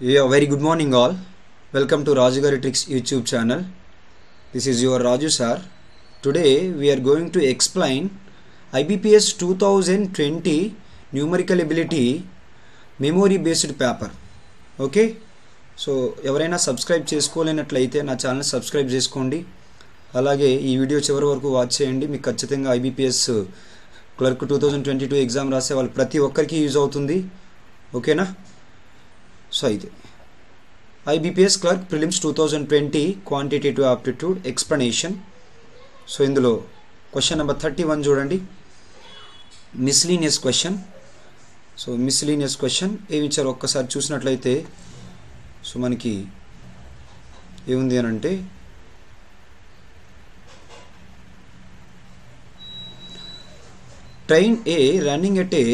Yeah, very good morning all. Welcome to Raju Gari Tricks YouTube channel. This is your Raju sir. Today we are going to explain IBPS 2020 numerical ability memory based paper. Okay? So ఎవరైనా subscribe చేసుకోలేనట్లయితే నా channel subscribe చేసుకోండి. అలాగే ఈ video చివరి వరకు watch చేయండి. మీకు ఖచ్చితంగా IBPS క్లర్క్ 2022 ఎగ్జామ్ రాసే వాళ్ళు ప్రతి ఒక్కరికి యూజ్ అవుతుంది. ఓకేనా? సో ఇది IBPS clerk prelims 2020 quantitative aptitude explanation. So ఇందులో క్వశ్చన్ నెంబర్ 31 చూడండి, miscellaneous question. So miscellaneous question ఏమి ఇచ్చారు ఒక్కసారి చూసినట్లయితే సో మనకి ఏముంది అని అంటే train A running at a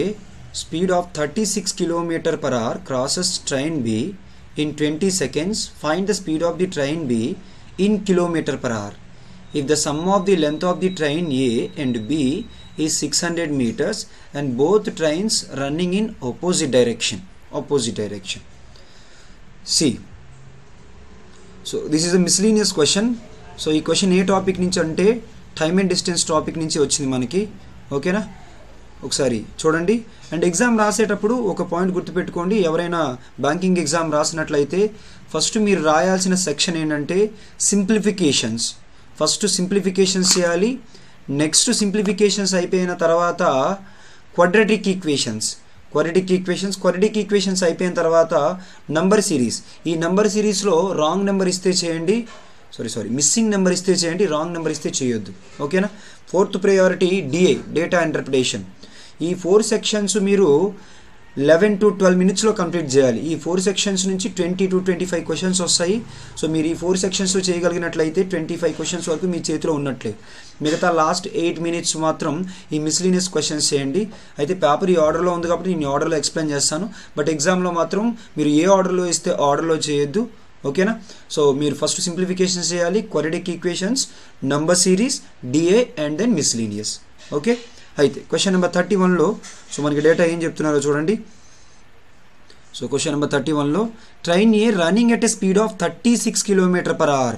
speed of 36 km per hour crosses train B in 20 seconds. Find the speed of the train B in kilometer per hour. If the sum of the length of the train A and B is 600 meters and both trains running in opposite direction. See. So this is a miscellaneous question. So ఈ question ఏ topic నుంచి అంటే time and distance topic నుంచి వచ్చింది మనకి. ఓకేనా? ఒకసారి చూడండి. And exam రాసేటప్పుడు ఒక పాయింట్ గుర్తుపెట్టుకోండి, ఎవరైనా బ్యాంకింగ్ ఎగ్జామ్ రాసినట్లయితే ఫస్ట్ మీరు రాయాల్సిన సెక్షన్ ఏంటంటే సింప్లిఫికేషన్స్. ఫస్ట్ సింప్లిఫికేషన్స్ చేయాలి. నెక్స్ట్ సింప్లిఫికేషన్స్ అయిపోయిన తర్వాత క్వాడ్రాటిక్ ఈక్వేషన్స్ అయిపోయిన తర్వాత నంబర్ సిరీస్. ఈ నంబర్ సిరీస్లో రాంగ్ నెంబర్ ఇస్తే చేయండి, మిస్సింగ్ నెంబర్ ఇస్తే చేయండి, రాంగ్ నెంబర్ ఇస్తే చేయొద్దు. ఓకేనా? Fourth priority DA, data interpretation. ఈ 4 సెక్షన్స్ మీరు 11 to 12 మినిట్స్లో కంప్లీట్ చేయాలి. ఈ 4 సెక్షన్స్ నుంచి 20 to 25 క్వశ్చన్స్ వస్తాయి. సో మీరు ఈ 4 సెక్షన్స్లో చేయగలిగినట్లయితే 25 క్వశ్చన్స్ వరకు మీ చేతిలో ఉన్నట్లే. మిగతా లాస్ట్ 8 మినిట్స్ మాత్రం ఈ మిస్లీనియస్ క్వశ్చన్స్ చేయండి. అయితే పేపర్ ఈ ఆర్డర్లో ఉంది కాబట్టి నేను ఈ ఆర్డర్లో ఎక్స్ప్లెయిన్ చేస్తాను. బట్ ఎగ్జామ్లో మాత్రం మీరు ఏ ఆర్డర్లో ఇస్తే ఆర్డర్లో చేయొద్దు. ఓకేనా? సో మీరు ఫస్ట్ సింప్లిఫికేషన్స్ చేయాలి, quadratic equations, number series, DA and then miscellaneous. Okay? అయితే క్వశ్చన్ నెంబర్ 31లో సో మనకి డేటా ఏం చెప్తున్నారో చూడండి. సో క్వశ్చన్ నెంబర్ 31లో train A running at a speed of 36 km per hour.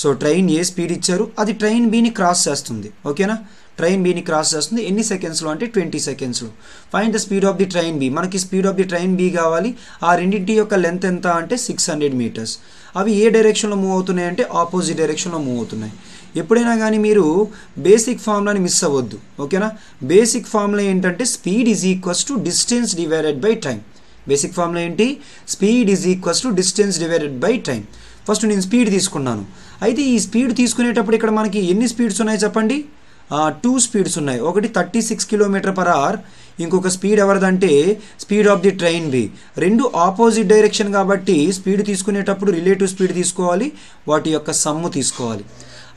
So train A speed ఇచ్చారు, అది ట్రైన్ బీని క్రాస్ చేస్తుంది. ఓకేనా? ట్రైన్ బీని క్రాస్ చేస్తుంది ఎన్ని సెకండ్స్లో అంటే 20 సెకండ్స్లో. Find the speed of the train B. మనకి speed of the train B కావాలి. ఆ రెండింటి యొక్క లెంత్ ఎంత అంటే 600 మీటర్స్. అవి ఏ డైరెక్షన్లో మూవ్ అవుతున్నాయి అంటే ఆపోజిట్ డైరెక్షన్లో మూవ్ అవుతున్నాయి. ఎప్పుడైనా కానీ మీరు బేసిక్ ఫార్ములాని మిస్ అవ్వద్దు. ఓకేనా? బేసిక్ ఫార్ములా ఏంటంటే speed is equals to distance divided by time. Basic formula ఏంటి? Speed is equals to distance divided by time. First నేను స్పీడ్ తీసుకున్నాను. అయితే ఈ స్పీడ్ తీసుకునేటప్పుడు ఇక్కడ మనకి ఎన్ని స్పీడ్స్ ఉన్నాయి చెప్పండి? 2 స్పీడ్స్ ఉన్నాయి. ఒకటి 36 km per hour, ఇంకొక స్పీడ్ ఎవరిదంటే speed of the train B. రెండు ఆపోజిట్ డైరెక్షన్ కాబట్టి స్పీడ్ తీసుకునేటప్పుడు రిలేటివ్ స్పీడ్ తీసుకోవాలి, వాటి యొక్క సమ్ము తీసుకోవాలి.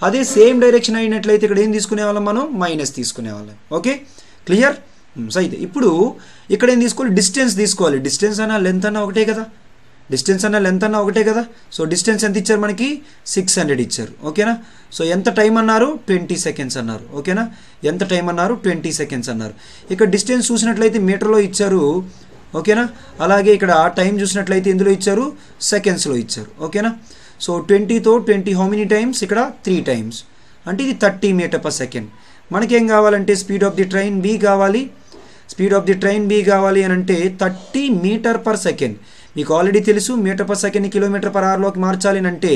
అదే సేమ్ డైరెక్షన్ అయినట్లయితే ఇక్కడ ఏం తీసుకునేవాళ్ళం మనం? మైనస్ తీసుకునేవాళ్ళం. ఓకే? క్లియర్? సో అయితే ఇప్పుడు ఇక్కడ ఏం తీసుకోవాలి? డిస్టెన్స్ తీసుకోవాలి. డిస్టెన్స్ అన్న లెంత్ అన్న ఒకటే కదా. సో డిస్టెన్స్ ఎంత ఇచ్చారు మనకి? 600 ఇచ్చారు. ఓకేనా? సో ఎంత టైం అన్నారు? 20 సెకండ్స్ అన్నారు. ఓకేనా? ఎంత టైం అన్నారు? 20 సెకండ్స్ అన్నారు. ఇక్కడ డిస్టెన్స్ చూసినట్లయితే మీటర్లో ఇచ్చారు. ఓకేనా? అలాగే ఇక్కడ టైం చూసినట్లయితే ఎందులో ఇచ్చారు? సెకండ్స్లో ఇచ్చారు. ఓకేనా? సో 20తో 20 హౌ మెనీ టైమ్స్? ఇక్కడ 3 టైమ్స్, అంటే ఇది 30 మీటర్ పర్ సెకండ్. మనకేం కావాలంటే speed of the train B కావాలి. Speed of the train B కావాలి అని అంటే 30 మీటర్ పర్ సెకండ్. మీకు ఆల్రెడీ తెలుసు మీటర్ పర్ సెకండ్ని కిలోమీటర్ పర్ అవర్లోకి మార్చాలి అంటే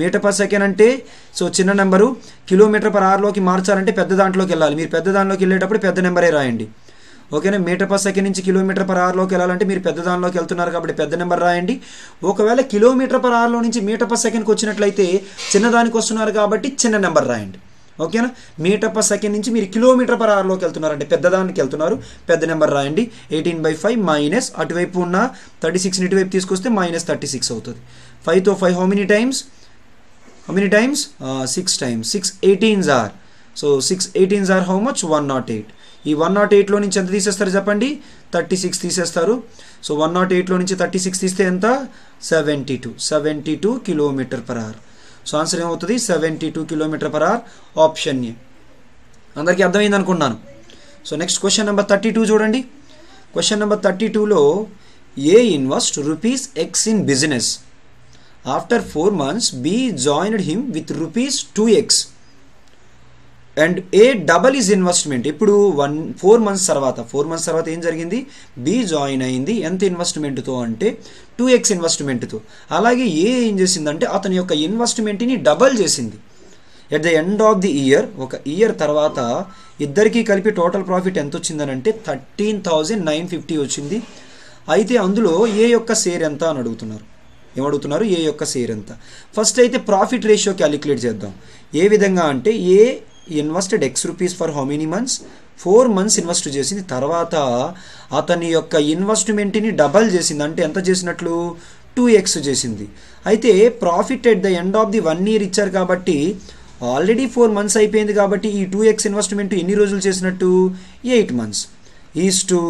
మీటర్ పర్ సెకండ్ అంటే సో చిన్న నెంబరు, కిలోమీటర్ పర్ అవర్లోకి మార్చాలంటే పెద్ద దాంట్లోకి వెళ్ళాలి. మీరు పెద్ద దాంట్లోకి వెళ్ళేటప్పుడు పెద్ద నెంబరే రాయండి. ఓకేనా? మీటర్ పర్ సెకండ్ నుంచి కిలోమీటర్ పర్ అవర్లోకి వెళ్ళాలంటే మీరు పెద్ద దానిలోకి వెళ్తున్నారు కాబట్టి పెద్ద నెంబర్ రాయండి. ఒకవేళ కిలోమీటర్ పర్ అవర్లో నుంచి మీటర్ పర్ సెకండ్కి వచ్చినట్లయితే చిన్నదానికి వస్తున్నారు కాబట్టి చిన్న నెంబర్ రాయండి. ఓకేనా? మీటర్ పర్ సెకండ్ నుంచి మీరు కిలోమీటర్ పర్ అవర్లోకి వెళ్తున్నారంటే పెద్దదానికి వెళ్తున్నారు, పెద్ద నెంబర్ రాయండి. 18/5 మైనస్ అటువైపు ఉన్న 36ని ఇటువైపు తీసుకొస్తే -36 అవుతుంది. 5తో 5 how many times? 6 times. 6 18s are. So 6 18s are how much? 108. ఈ 108లో నుంచి ఎంత తీసేస్తారు చెప్పండి? 36 తీసేస్తారు. సో 108లో నుంచి 36 తీస్తే ఎంత? 72 km per hour. So answer ఏమవుతుంది? 72 km per hour. Option A. అందరికీ అర్థమైంది అనుకున్నాను. సో నెక్స్ట్ క్వశ్చన్ నెంబర్ 32 చూడండి. క్వశ్చన్ నెంబర్ 32లో A invests rupees X in business. After 4 months, B joined him with rupees 2x. And A double is investment. ఇప్పుడు 4 months తర్వాత ఏం జరిగింది, B join అయింది ఎంత ఇన్వెస్ట్మెంట్తో అంటే 2x ఇన్వెస్ట్మెంట్తో. అలాగే ఏ ఏం చేసిందంటే అతని యొక్క ఇన్వెస్ట్మెంట్ని డబల్ చేసింది. At the end of the year, ఒక ఇయర్ తర్వాత ఇద్దరికీ కలిపి టోటల్ ప్రాఫిట్ ఎంత వచ్చిందనంటే 13,950 వచ్చింది. అయితే అందులో ఏ యొక్క షేర్ ఎంత అని అడుగుతున్నారు. ఏమడుగుతున్నారు, ఏ యొక్క షేర్ ఎంత. ఫస్ట్ అయితే ప్రాఫిట్ రేషియో క్యాలిక్యులేట్ చేద్దాం. ఏ విధంగా అంటే ఏ invested X rupees for how many months, 4 months invest చేసింది. తర్వాత అతని యొక్క ఇన్వెస్ట్మెంట్ని డబల్ చేసింది. అంటే ఎంత చేసినట్లు, 2x చేసింది. అయితే profit at the end of the 1 year ఇచ్చారు కాబట్టి ఆల్రెడీ 4 months అయిపోయింది కాబట్టి ఈ 2x ఇన్వెస్ట్మెంట్ ఎన్ని రోజులు చేసినట్టు, 8 months. ఈజ్ టు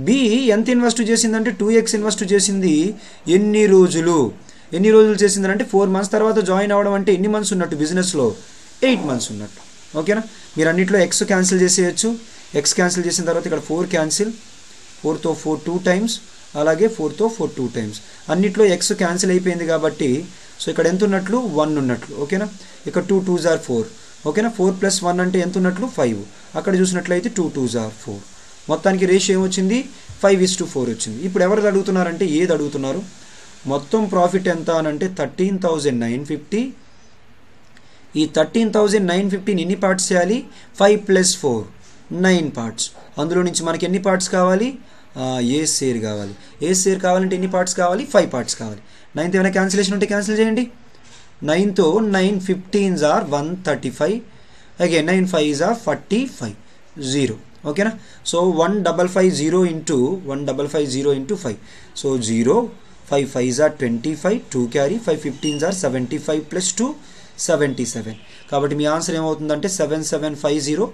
బి ఎంత ఇన్వెస్ట్ చేసిందంటే 2x ఇన్వెస్ట్ చేసింది ఎన్ని రోజులు చేసిందంటే 4 months తర్వాత జాయిన్ అవ్వడం అంటే ఎన్ని మంత్స్ ఉన్నట్టు బిజినెస్లో, 8 months ఉన్నట్టు. ఓకేనా, మీరు అన్నింటిలో ఎక్స్ క్యాన్సిల్ చేసేయచ్చు. ఎక్స్ క్యాన్సిల్ చేసిన తర్వాత ఇక్కడ 4 క్యాన్సిల్, 4తో 4 2 times, అలాగే 4తో 4 2 times. అన్నిట్లో ఎక్స్ క్యాన్సిల్ అయిపోయింది కాబట్టి సో ఇక్కడ ఎంత ఉన్నట్లు, 1 ఉన్నట్లు. ఓకేనా, ఇక్కడ 2 2s are 4. ఓకేనా, 4 + 1 అంటే ఎంత ఉన్నట్లు, 5. అక్కడ చూసినట్లయితే 2 2s are 4. మొత్తానికి రేషియో ఏమొచ్చింది, 5:4 వచ్చింది. ఇప్పుడు ఎవరు అడుగుతున్నారంటే ఏది అడుగుతున్నారు. మొత్తం ప్రాఫిట్ ఎంత అని అంటే 13,950. ఈ 13,950ని ఎన్ని పార్ట్స్ చేయాలి, 5 + 4 9 parts. అందులో నుంచి మనకి ఎన్ని పార్ట్స్ కావాలి, ఏ షేర్ కావాలి. ఏ షేర్ కావాలంటే ఎన్ని పార్ట్స్ కావాలి, 5 parts కావాలి. 9th ఏమైనా క్యాన్సిలేషన్ ఉంటే క్యాన్సిల్ చేయండి. 9తో 9 15s are 135. Again 9 5s are 45, 0. ఓకేనా, so 1550 into 5. So 0, 5 5s are 25, 2 carry, 5 15s are 75 + 2 77. కాబట్టి మీ ఆన్సర్ ఏమవుతుందంటే 7750,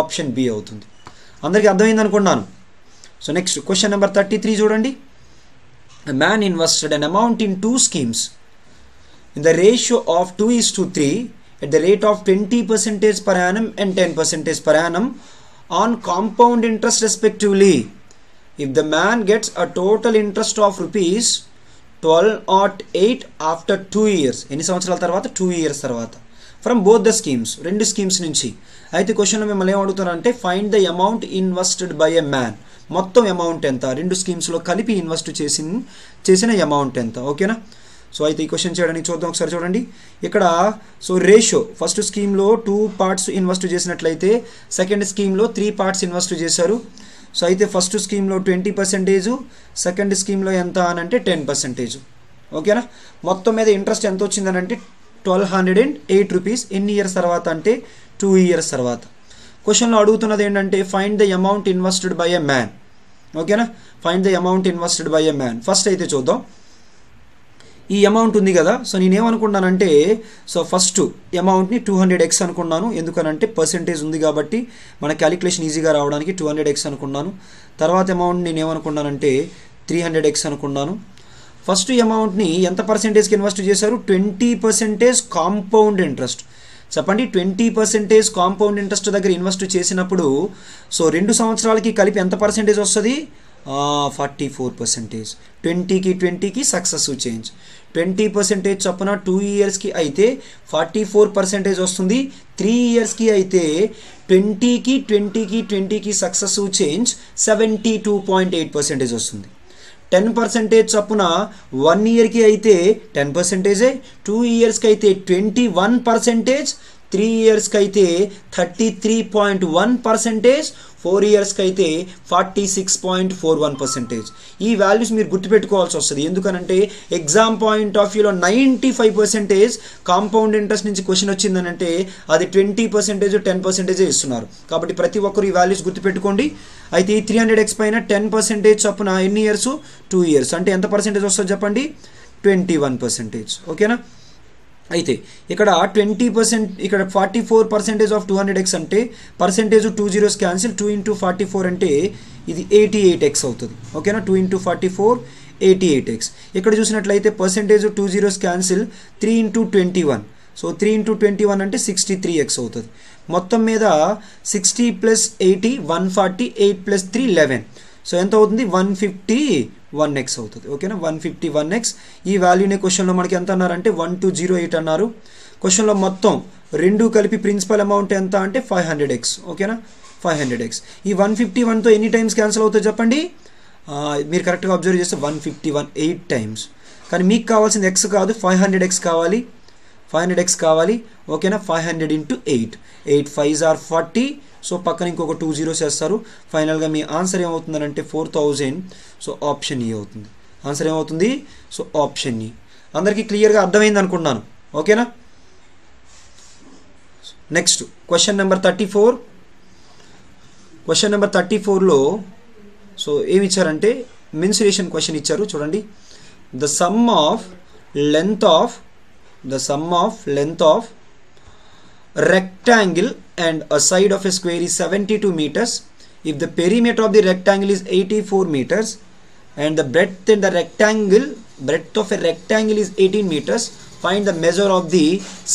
ఆప్షన్ బి అవుతుంది. అందరికీ అర్థమైంది అనుకున్నాను. సో నెక్స్ట్ క్వశ్చన్ నెంబర్ 33 చూడండి. A man invested an amount in 2 schemes in the ratio of 2:3 at the rate of 20% per annum and 10% per annum on compound interest respectively. If the man gets a total interest of rupees 1208 after 2 years, ఎన్ని సంవత్సరాల తర్వాత, 2 years తర్వాత, from both the schemes, 2 schemes నుంచి. అయితే క్వశ్చన్లో మిమ్మల్ని ఏమడుగుతారంటే find the amount invested by a man. మొత్తం అమౌంట్ ఎంత, 2 schemes కలిపి ఇన్వెస్ట్ చేసిన అమౌంట్ ఎంత. ఓకేనా, సో అయితే ఈ క్వశ్చన్ చేయడానికి చూద్దాం. ఒకసారి చూడండి ఇక్కడ. సో రేషియో, ఫస్ట్ స్కీమ్లో 2 parts ఇన్వెస్ట్ చేసినట్లయితే సెకండ్ స్కీమ్లో 3 parts ఇన్వెస్ట్ చేశారు. సో అయితే ఫస్ట్ స్కీమ్లో 20%, సెకండ్ స్కీమ్లో ఎంత అని అంటే 10%. ఓకేనా, మొత్తం మీద ఇంట్రెస్ట్ ఎంత వచ్చిందని అంటే 1208 రూపీస్. ఎన్ని ఇయర్స్ తర్వాత అంటే 2 years తర్వాత. క్వశ్చన్లో అడుగుతున్నది ఏంటంటే find the amount invested by a man. ఓకేనా, find the amount invested by a man. First అయితే చూద్దాం, ఈ అమౌంట్ ఉంది కదా. సో నేనేమనుకున్నానంటే సో ఫస్ట్ అమౌంట్ని 200x అనుకున్నాను. ఎందుకనంటే పర్సెంటేజ్ ఉంది కాబట్టి మన క్యాలిక్యులేషన్ ఈజీగా రావడానికి 200x అనుకున్నాను. తర్వాత అమౌంట్ నేనేమనుకున్నానంటే 300x అనుకున్నాను. ఫస్ట్ అమౌంట్ని ఎంత పర్సెంటేజ్కి ఇన్వెస్ట్ చేశారు, 20% కాంపౌండ్ ఇంట్రెస్ట్. చెప్పండి, 20% కాంపౌండ్ ఇంట్రెస్ట్ దగ్గర ఇన్వెస్ట్ చేసినప్పుడు సో 2 సంవత్సరాలకి కలిపి ఎంత పర్సెంటేజ్ వస్తుంది, 44%. 20కి 20కి సక్సెసివ్ చేంజ్. 20% చొప్పున 2 yearsకి అయితే 44% వస్తుంది. 3 yearsకి అయితే 20కి 20కి 20కి సక్సెసివ్ చేంజ్ 72.8% వస్తుంది. 10% చొప్పున 1 yearకి అయితే 10%, 2 yearsకి అయితే 21%, 3 yearsకి అయితే 33.1%, 4 yearsకి అయితే 46.41%. ఈ వాల్యూస్ మీరు గుర్తుపెట్టుకోవాల్సి వస్తుంది. ఎందుకనంటే ఎగ్జామ్ పాయింట్ ఆఫ్ వ్యూలో 95% కాంపౌండ్ ఇంట్రెస్ట్ నుంచి క్వశ్చన్ వచ్చిందనంటే అది 20%, 10% ఇస్తున్నారు. కాబట్టి ప్రతి ఒక్కరు ఈ వాల్యూస్ గుర్తుపెట్టుకోండి. అయితే ఈ 300x పైన 10% చొప్పున ఎన్ని ఇయర్స్, 2 years. అంటే ఎంత పర్సెంటేజ్ వస్తుంది చెప్పండి, 21%. ఓకేనా, అయితే ఇక్కడ 20%, ఇక్కడ 44% ఆఫ్ 200x అంటే పర్సెంటేజ్ 2 zeros క్యాన్సిల్, 2 into 44 అంటే ఇది 88x అవుతుంది. ఓకేనా, 2 into 44 88x. ఇక్కడ చూసినట్లయితే percentage 2 zeros cancel, 3 into 21. So 3 into 21 అంటే 63x అవుతుంది. మొత్తం మీద 60 + 80 140, 8 + 3 11. సో ఎంత అవుతుంది, 150 1x అవుతుంది. ఓకేనా, 151x. ఈ వాల్యూనే క్వశ్చన్లో మనకి ఎంత అన్నారంటే 1208 అన్నారు. క్వశ్చన్లో మొత్తం రెండు కలిపి ప్రిన్సిపల్ అమౌంట్ ఎంత అంటే 500x. ఓకేనా, 500x. ఈ 151తో ఎన్ని టైమ్స్ క్యాన్సిల్ అవుతుందో చెప్పండి. మీరు కరెక్ట్గా అబ్జర్వ్ చేస్తే 151 8 టైమ్స్. కానీ మీకు కావాల్సింది x కాదు, 500x కావాలి. 500x కావాలి. ఓకేనా, 500 × 8. 8 5s are 40. సో పక్కన ఇంకొక 2 zeros వేస్తారు. ఫైనల్గా మీ ఆన్సర్ ఏమవుతుందంటే 4000. సో ఆప్షన్ ఈ అవుతుంది. ఆన్సర్ ఏమవుతుంది? సో ఆప్షన్ ఈ. అందరికీ క్లియర్గా అర్థమైంది అనుకుంటున్నాను. ఓకేనా. Next question number 34. క్వశ్చన్ నెంబర్ 34లో సో ఏమి ఇచ్చారంటే మెన్సురేషన్ క్వశ్చన్ ఇచ్చారు. చూడండి, the sum of length of rectangle and a side of a square is 72 meters if the perimeter of the rectangle is 84 meters and the breadth of a rectangle is 18 meters. Find the measure of the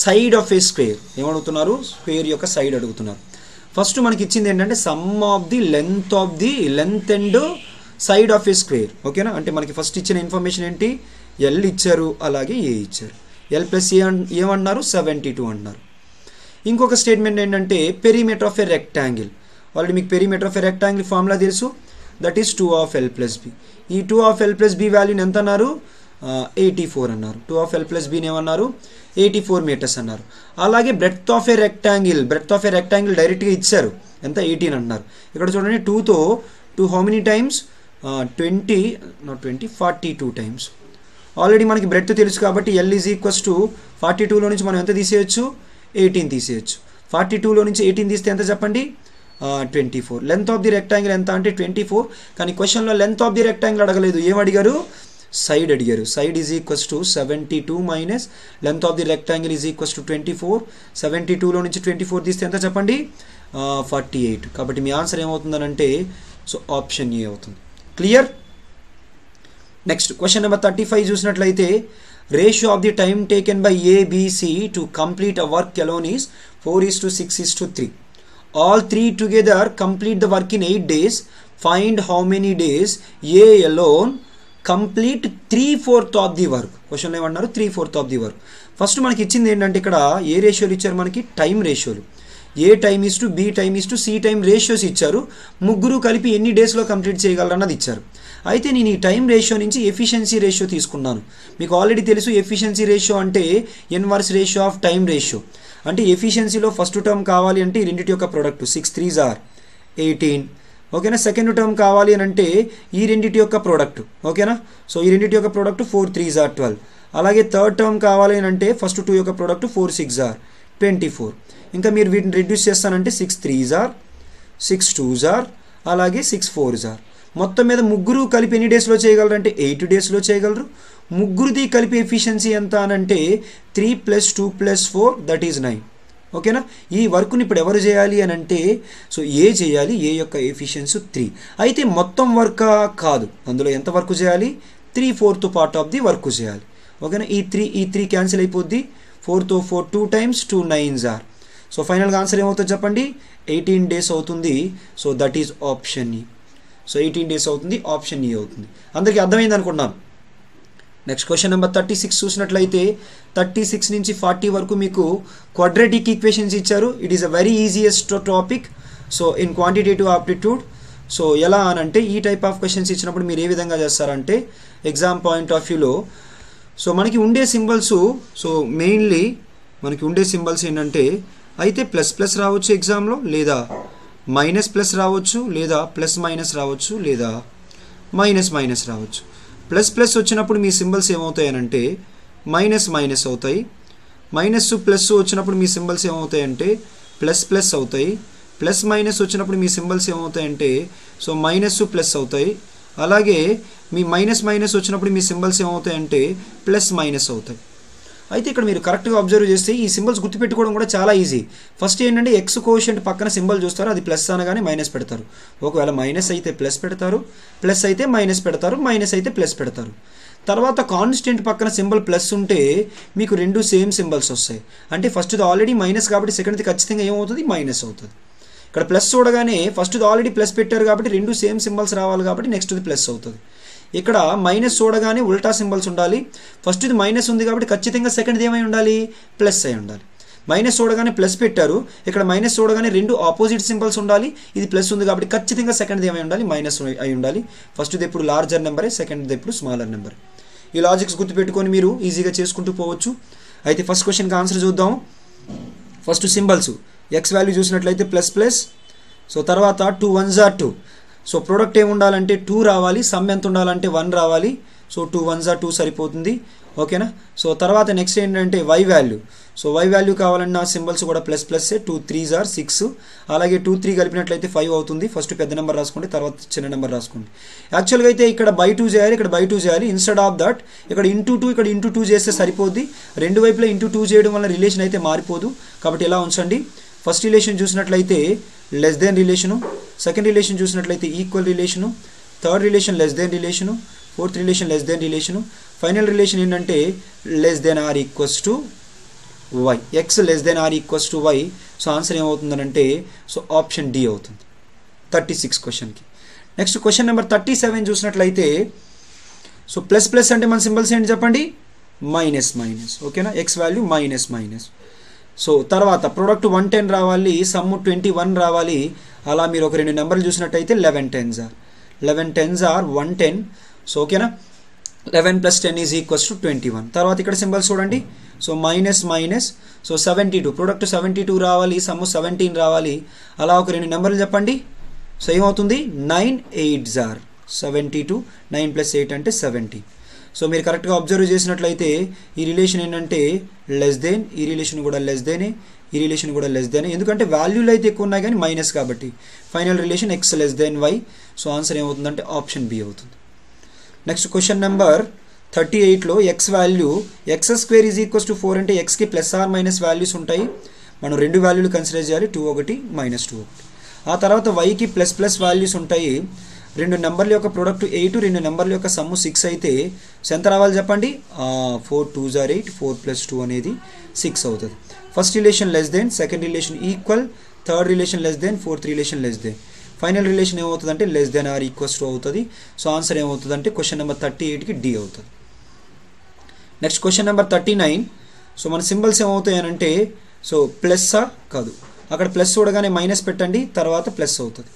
side of a square. ఏమడుగుతున్నారు? Square యొక్క side అడుగుతున్నారు. First మనకి ఇచ్చింది ఏంటంటే sum of the length and side of a square. ఓకేనా, అంటే మనకి first ఇచ్చిన ఇన్ఫర్మేషన్ ఏంటి? ఎల్ ఇచ్చారు, అలాగే ఏ ఇచ్చారు. ఎల్ ప్లస్ ఏమన్నారు? 72 అంటున్నారు. ఇంకొక స్టేట్మెంట్ ఏంటంటే perimeter of a rectangle. Already మీకు perimeter of a rectangle formula తెలుసు, that is 2 of L plus B. ఈ 2 of L plus B వాల్యూని ఎంత అన్నారు? 84 అన్నారు. 2 of L plus Bని ఏమన్నారు? 84 meters అన్నారు. అలాగే బ్రెడ్త్ ఆఫ్ ఎ రెక్టాంగిల్ డైరెక్ట్గా ఇచ్చారు, ఎంత? 18 అన్నారు. ఇక్కడ చూడండి, 2తో 2 how many times? 42 times. Already మనకి బ్రెడ్త్ తెలుసు కాబట్టి L ఈజ్ ఈక్వల్స్ టు 42లో నుంచి మనం ఎంత తీసేయచ్చు? 18 తీసేయచ్చు. 42లో నుంచి 18 తీస్తే ఎంత చెప్పండి? 24. లెంత్ ఆఫ్ ది రెక్టాంగిల్ ఎంత అంటే 24. కానీ క్వశ్చన్లో లెంత్ ఆఫ్ ది రెక్టాంగిల్ అడగలేదు, ఏం అడిగారు? సైడ్ అడిగారు. Side is equals to 72 minus length of the rectangle is equals to 24. 72లో నుంచి 24 తీస్తే ఎంత చెప్పండి? 48. కాబట్టి మీ ఆన్సర్ ఏమవుతుందనంటే సో ఆప్షన్ ఏ అవుతుంది. క్లియర్. నెక్స్ట్ క్వశ్చన్ నెంబర్ 35 చూసినట్లయితే ratio of the time taken by A, B, C to complete a work alone is 4:6:3. All three together complete the work in 8 days. Find how many days A alone complete 3/4 of the work. Question ఏమన్నారు? 3/4 of the work. First మనకి ఇచ్చింది ఏంటంటే ఇక్కడ ఏ రేషియోలు ఇచ్చారు? మనకి time రేషియోలు. A time is to B time is to C time ratios ఇచ్చారు. ముగ్గురు కలిపి ఎన్ని డేస్లో కంప్లీట్ చేయగలరు అన్నది ఇచ్చారు. అయితే నేను ఈ టైం రేషియో నుంచి ఎఫిషియన్సీ రేషియో తీసుకున్నాను. మీకు ఆల్రెడీ తెలుసు ఎఫిషియన్సీ రేషియో అంటే inverse ratio of time ratio. అంటే ఎఫిషియన్సీలో ఫస్ట్ టర్మ్ కావాలి అంటే ఈ రెండింటి యొక్క ప్రోడక్ట్ 6 3s are 18. ఓకేనా. సెకండ్ టర్మ్ కావాలి అని అంటే ఈ రెండింటి యొక్క ప్రోడక్ట్. ఓకేనా. సో ఈ రెండింటి యొక్క ప్రోడక్ట్ 4 3s are 12. అలాగే థర్డ్ టర్మ్ కావాలి అని అంటే ఫస్ట్ 2 యొక్క ప్రోడక్ట్ 4 6s are 24. ఇంకా మీరు వీటిని రిడ్యూస్ చేస్తానంటే 6 3s are 6 2s are అలాగే 6 4s are. మొత్తం మీద ముగ్గురు కలిపి ఎన్ని డేస్లో చేయగలరు అంటే 8 డేస్లో చేయగలరు. ముగ్గురిది కలిపి ఎఫిషియన్సీ ఎంత అనంటే 3 + 2 + 4 దట్ ఈజ్ 9. ఓకేనా. ఈ వర్క్ని ఇప్పుడు ఎవరు చేయాలి అని అంటే సో ఏ చేయాలి. ఏ యొక్క ఎఫిషియన్సీ 3. అయితే మొత్తం వర్క్ కాదు, అందులో ఎంత వర్క్ చేయాలి? 3/4 పార్ట్ ఆఫ్ ది వర్క్ చేయాలి. ఓకేనా. ఈ 3 క్యాన్సిల్ అయిపోద్ది. 4తో 4 2 times 2 9s are. సో ఫైనల్గా ఆన్సర్ ఏమవుతుంది చెప్పండి? 18 days అవుతుంది. సో దట్ ఈజ్ ఆప్షన్ ఈ. సో 18 days అవుతుంది, ఆప్షన్ ఈ అవుతుంది. అందరికీ అర్థమైంది అనుకుంటున్నాను. నెక్స్ట్ క్వశ్చన్ నెంబర్ 36 చూసినట్లయితే 36 నుంచి 40 వరకు మీకు క్వాడ్రాటిక్ ఈక్వేషన్స్ ఇచ్చారు. It is a very easiest topic so in quantitative aptitude. So ఎలా అనంటే ఈ టైప్ ఆఫ్ క్వశ్చన్స్ ఇచ్చినప్పుడు మీరు ఏ విధంగా చేస్తారంటే ఎగ్జామ్ పాయింట్ ఆఫ్ వ్యూలో సో మనకి ఉండే సింబల్స్ సో మెయిన్లీ మనకి ఉండే సింబల్స్ ఏంటంటే అయితే ప్లస్ ప్లస్ రావచ్చు ఎగ్జామ్లో, లేదా మైనస్ ప్లస్ రావచ్చు, లేదా ప్లస్ మైనస్ రావచ్చు, లేదా మైనస్ మైనస్ రావచ్చు. ప్లస్ ప్లస్ వచ్చినప్పుడు మీ సింబల్స్ ఏమవుతాయి అనంటే మైనస్ మైనస్ అవుతాయి. మైనస్ ప్లస్ వచ్చినప్పుడు మీ సింబల్స్ ఏమవుతాయంటే ప్లస్ ప్లస్ అవుతాయి. ప్లస్ మైనస్ వచ్చినప్పుడు మీ సింబల్స్ ఏమవుతాయంటే సో మైనస్ ప్లస్ అవుతాయి. అలాగే మీ మైనస్ మైనస్ వచ్చినప్పుడు మీ సింబల్స్ ఏమవుతాయంటే ప్లస్ మైనస్ అవుతాయి. అయితే ఇక్కడ మీరు కరెక్ట్గా అబ్జర్వ్ చేస్తే ఈ సింబల్స్ గుర్తుపెట్టుకోవడం కూడా చాలా ఈజీ. ఫస్ట్ ఏంటంటే ఎక్స్ కోషెంట్ పక్కన సింబల్ చూస్తారు, అది ప్లస్ అనగానే మైనస్ పెడతారు. ఒకవేళ మైనస్ అయితే ప్లస్ పెడతారు, ప్లస్ అయితే మైనస్ పెడతారు, మైనస్ అయితే ప్లస్ పెడతారు. తర్వాత కాన్స్టెంట్ పక్కన సింబల్ ప్లస్ ఉంటే మీకు రెండు సేమ్ సింబల్స్ వస్తాయి. అంటే ఫస్ట్ది ఆల్రెడీ మైనస్ కాబట్టి సెకండ్ది ఖచ్చితంగా ఏమవుతుంది? మైనస్ అవుతుంది. ఇక్కడ ప్లస్ చూడగానే ఫస్ట్ది ఆల్రెడీ ప్లస్ పెట్టారు కాబట్టి రెండు సేమ్ సింబల్స్ రావాలి కాబట్టి నెక్స్ట్ది ప్లస్ అవుతుంది. ఇక్కడ మైనస్ చూడగానే ఉల్టా సింబల్స్ ఉండాలి. ఫస్ట్ ఇది మైనస్ ఉంది కాబట్టి ఖచ్చితంగా సెకండ్ది ఏమై ఉండాలి, ప్లస్ అయి ఉండాలి. మైనస్ చూడగానే ప్లస్ పెట్టారు, ఇక్కడ మైనస్ చూడగానే రెండు ఆపోజిట్ సింబల్స్ ఉండాలి. ఇది ప్లస్ ఉంది కాబట్టి ఖచ్చితంగా సెకండ్ది ఏమై ఉండాలి, మైనస్ అయి ఉండాలి. ఫస్ట్ది ఎప్పుడు లార్జర్ నెంబరే, సెకండ్ది ఎప్పుడు స్మాలర్ నెంబర్. ఈ లాజిక్స్ గుర్తుపెట్టుకొని మీరు ఈజీగా చేసుకుంటూ పోవచ్చు. అయితే ఫస్ట్ క్వశ్చన్కి ఆన్సర్ చూద్దాం. ఫస్ట్ సింబల్స్ ఎక్స్ వాల్యూ చూసినట్లయితే ప్లస్ ప్లస్. సో తర్వాత 2 1s are 2. సో ప్రోడక్ట్ ఏమి ఉండాలంటే 2 రావాలి, సమ్ ఎంత ఉండాలంటే 1 రావాలి. సో 2 1s are 2 సరిపోతుంది, ఓకేనా. సో తర్వాత నెక్స్ట్ ఏంటంటే Y value. So Y value కావాలన్నా సింబల్స్ కూడా ప్లస్ ప్లస్, 2 3s are 6. అలాగే 2 3 కలిపినట్లయితే 5 అవుతుంది. ఫస్ట్ పెద్ద నెంబర్ రాసుకోండి, తర్వాత చిన్న నెంబర్ రాసుకోండి. యాక్చువల్గా అయితే ఇక్కడ బై 2 చేయాలి, ఇక్కడ బై 2 చేయాలి. ఇన్స్టెడ్ ఆఫ్ దట్ ఇక్కడ ఇంటూ 2 ఇక్కడ ఇంటూ 2 చేస్తే సరిపోద్ది. రెండు వైపులా ఇంటూ 2 చేయడం వల్ల రిలేషన్ అయితే మారిపోదు, కాబట్టి ఇలా ఉంచండి. ఫస్ట్ రిలేషన్ చూసినట్లయితే less than relation, second relation చూసినట్లయితే equal relation, third relation less than relation, fourth relation less than relation, final relation ఏంటంటే less than or equals to Y. X less than or equals to Y. So answer ఏమవుతుందనంటే so option D అవుతుంది 36 క్వశ్చన్కి. Next question number 37 చూసినట్లయితే so plus plus అంటే మన symbols ఏంటి చెప్పండి, minus minus, ఓకేనా. X value minus minus. So తర్వాత ప్రోడక్ట్ 110 రావాలి, సమ్ 21 రావాలి. అలా మీరు ఒక రెండు నెంబర్లు చూసినట్టయితే 11 10s are 11 10s are 110. So ఓకేనా, 11 + 10 ఈజ్ ఈక్వల్స్ టు 21. తర్వాత ఇక్కడ సింబల్స్ చూడండి. So minus minus. So 72 product 72 రావాలి, సమ్ 17 రావాలి. అలా ఒక రెండు నెంబర్లు చెప్పండి. సో ఏమవుతుంది, 9 8s are 72, 9 + 8 అంటే 70. సో మీరు కరెక్ట్గా అబ్జర్వ్ చేసినట్లయితే ఈ రిలేషన్ ఏంటంటే లెస్ దెన్, ఈ రిలేషన్ కూడా లెస్ దెనే, ఈ రిలేషన్ కూడా లెస్ దెనే. ఎందుకంటే వాల్యూలు అయితే ఎక్కువ ఉన్నాయి కానీ మైనస్ కాబట్టి. Final relation X less than Y. So answer ఏమవుతుందంటే ఆప్షన్ బి అవుతుంది. నెక్స్ట్ క్వశ్చన్ నెంబర్ 38లో X value x² is equals to 4 అంటే ఎక్స్కి ప్లస్ ఆర్ మైనస్ వాల్యూస్ ఉంటాయి. మనం రెండు వాల్యూలు కన్సిడర్ చేయాలి, 2 ఒకటి -2 ఒకటి. ఆ తర్వాత వైకి ప్లస్ ప్లస్ వాల్యూస్ ఉంటాయి. రెండు నెంబర్ల యొక్క ప్రోడక్ట్ 8, రెండు నెంబర్ల యొక్క సమ్ 6 అయితే ఎంత రావాలి చెప్పండి, 4 2s are 8, 4 + 2 అనేది 6 అవుతుంది. First relation less than, second relation equal, third relation less than, fourth relation less than. Final relation ఏమవుతుందంటే less than or equals to అవుతుంది. సో ఆన్సర్ ఏమవుతుందంటే క్వశ్చన్ నెంబర్ 38కి డి అవుతుంది. Next question number 39. సో మన symbols ఏమవుతాయనంటే so ప్లస్సా కాదు, అక్కడ ప్లస్ చూడగానే మైనస్ పెట్టండి, తర్వాత ప్లస్ అవుతుంది.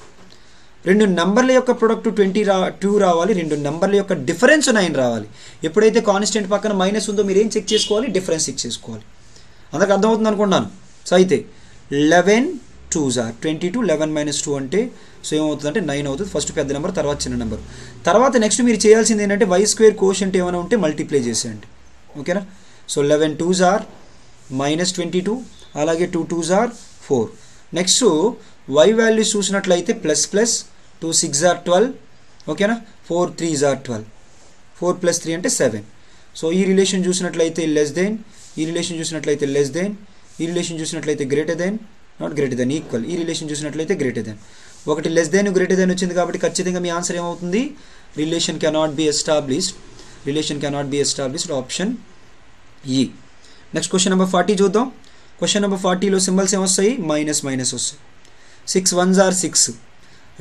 రెండు నెంబర్ల యొక్క ప్రొడక్ట్ 22 రావాలి, రెండు నెంబర్ల యొక్క డిఫరెన్స్ 9 రావాలి. ఎప్పుడైతే కాన్స్టెంట్ పక్కన మైనస్ ఉందో మీరు ఏం చెక్ చేసుకోవాలి, డిఫరెన్స్ చెక్ చేసుకోవాలి. అందరికి అర్థమవుతుంది అనుకుంటున్నాను. సో అయితే 11 2s are 22, 11 - 2 అంటే సో ఏమవుతుందంటే 9 అవుతుంది. ఫస్ట్ పెద్ద నెంబర్, తర్వాత చిన్న నెంబర్. తర్వాత నెక్స్ట్ మీరు చేయాల్సింది ఏంటంటే y² కోషంట్ ఏమైనా ఉంటే మల్టిప్లై చేసేయండి, ఓకేనా. సో 11 2s are -22, అలాగే 2 2s are 4. Next y values చూసినట్లయితే ప్లస్ ప్లస్, 2 6s are 12, ఓకేనా. 4 3s are 12, 4 + 3 అంటే 7. సో ఈ రిలేషన్ చూసినట్లయితే లెస్ దెన్, ఈ రిలేషన్ చూసినట్లయితే లెస్ దెన్, ఈ రిలేషన్ చూసినట్లయితే greater than, not greater than, equal. ఈ రిలేషన్ చూసినట్లయితే గ్రేటర్ దెన్. ఒకటి లెస్ దెన్ గ్రేటర్ దెన్ వచ్చింది కాబట్టి ఖచ్చితంగా మీ ఆన్సర్ ఏమవుతుంది, relation cannot be established, relation cannot be established, option E. Next question number 40 చూద్దాం. క్వశ్చన్ నెంబర్ 40లో సింబల్స్ ఏమొస్తాయి, మైనస్ మైనస్ వస్తాయి. 6 1s are 6,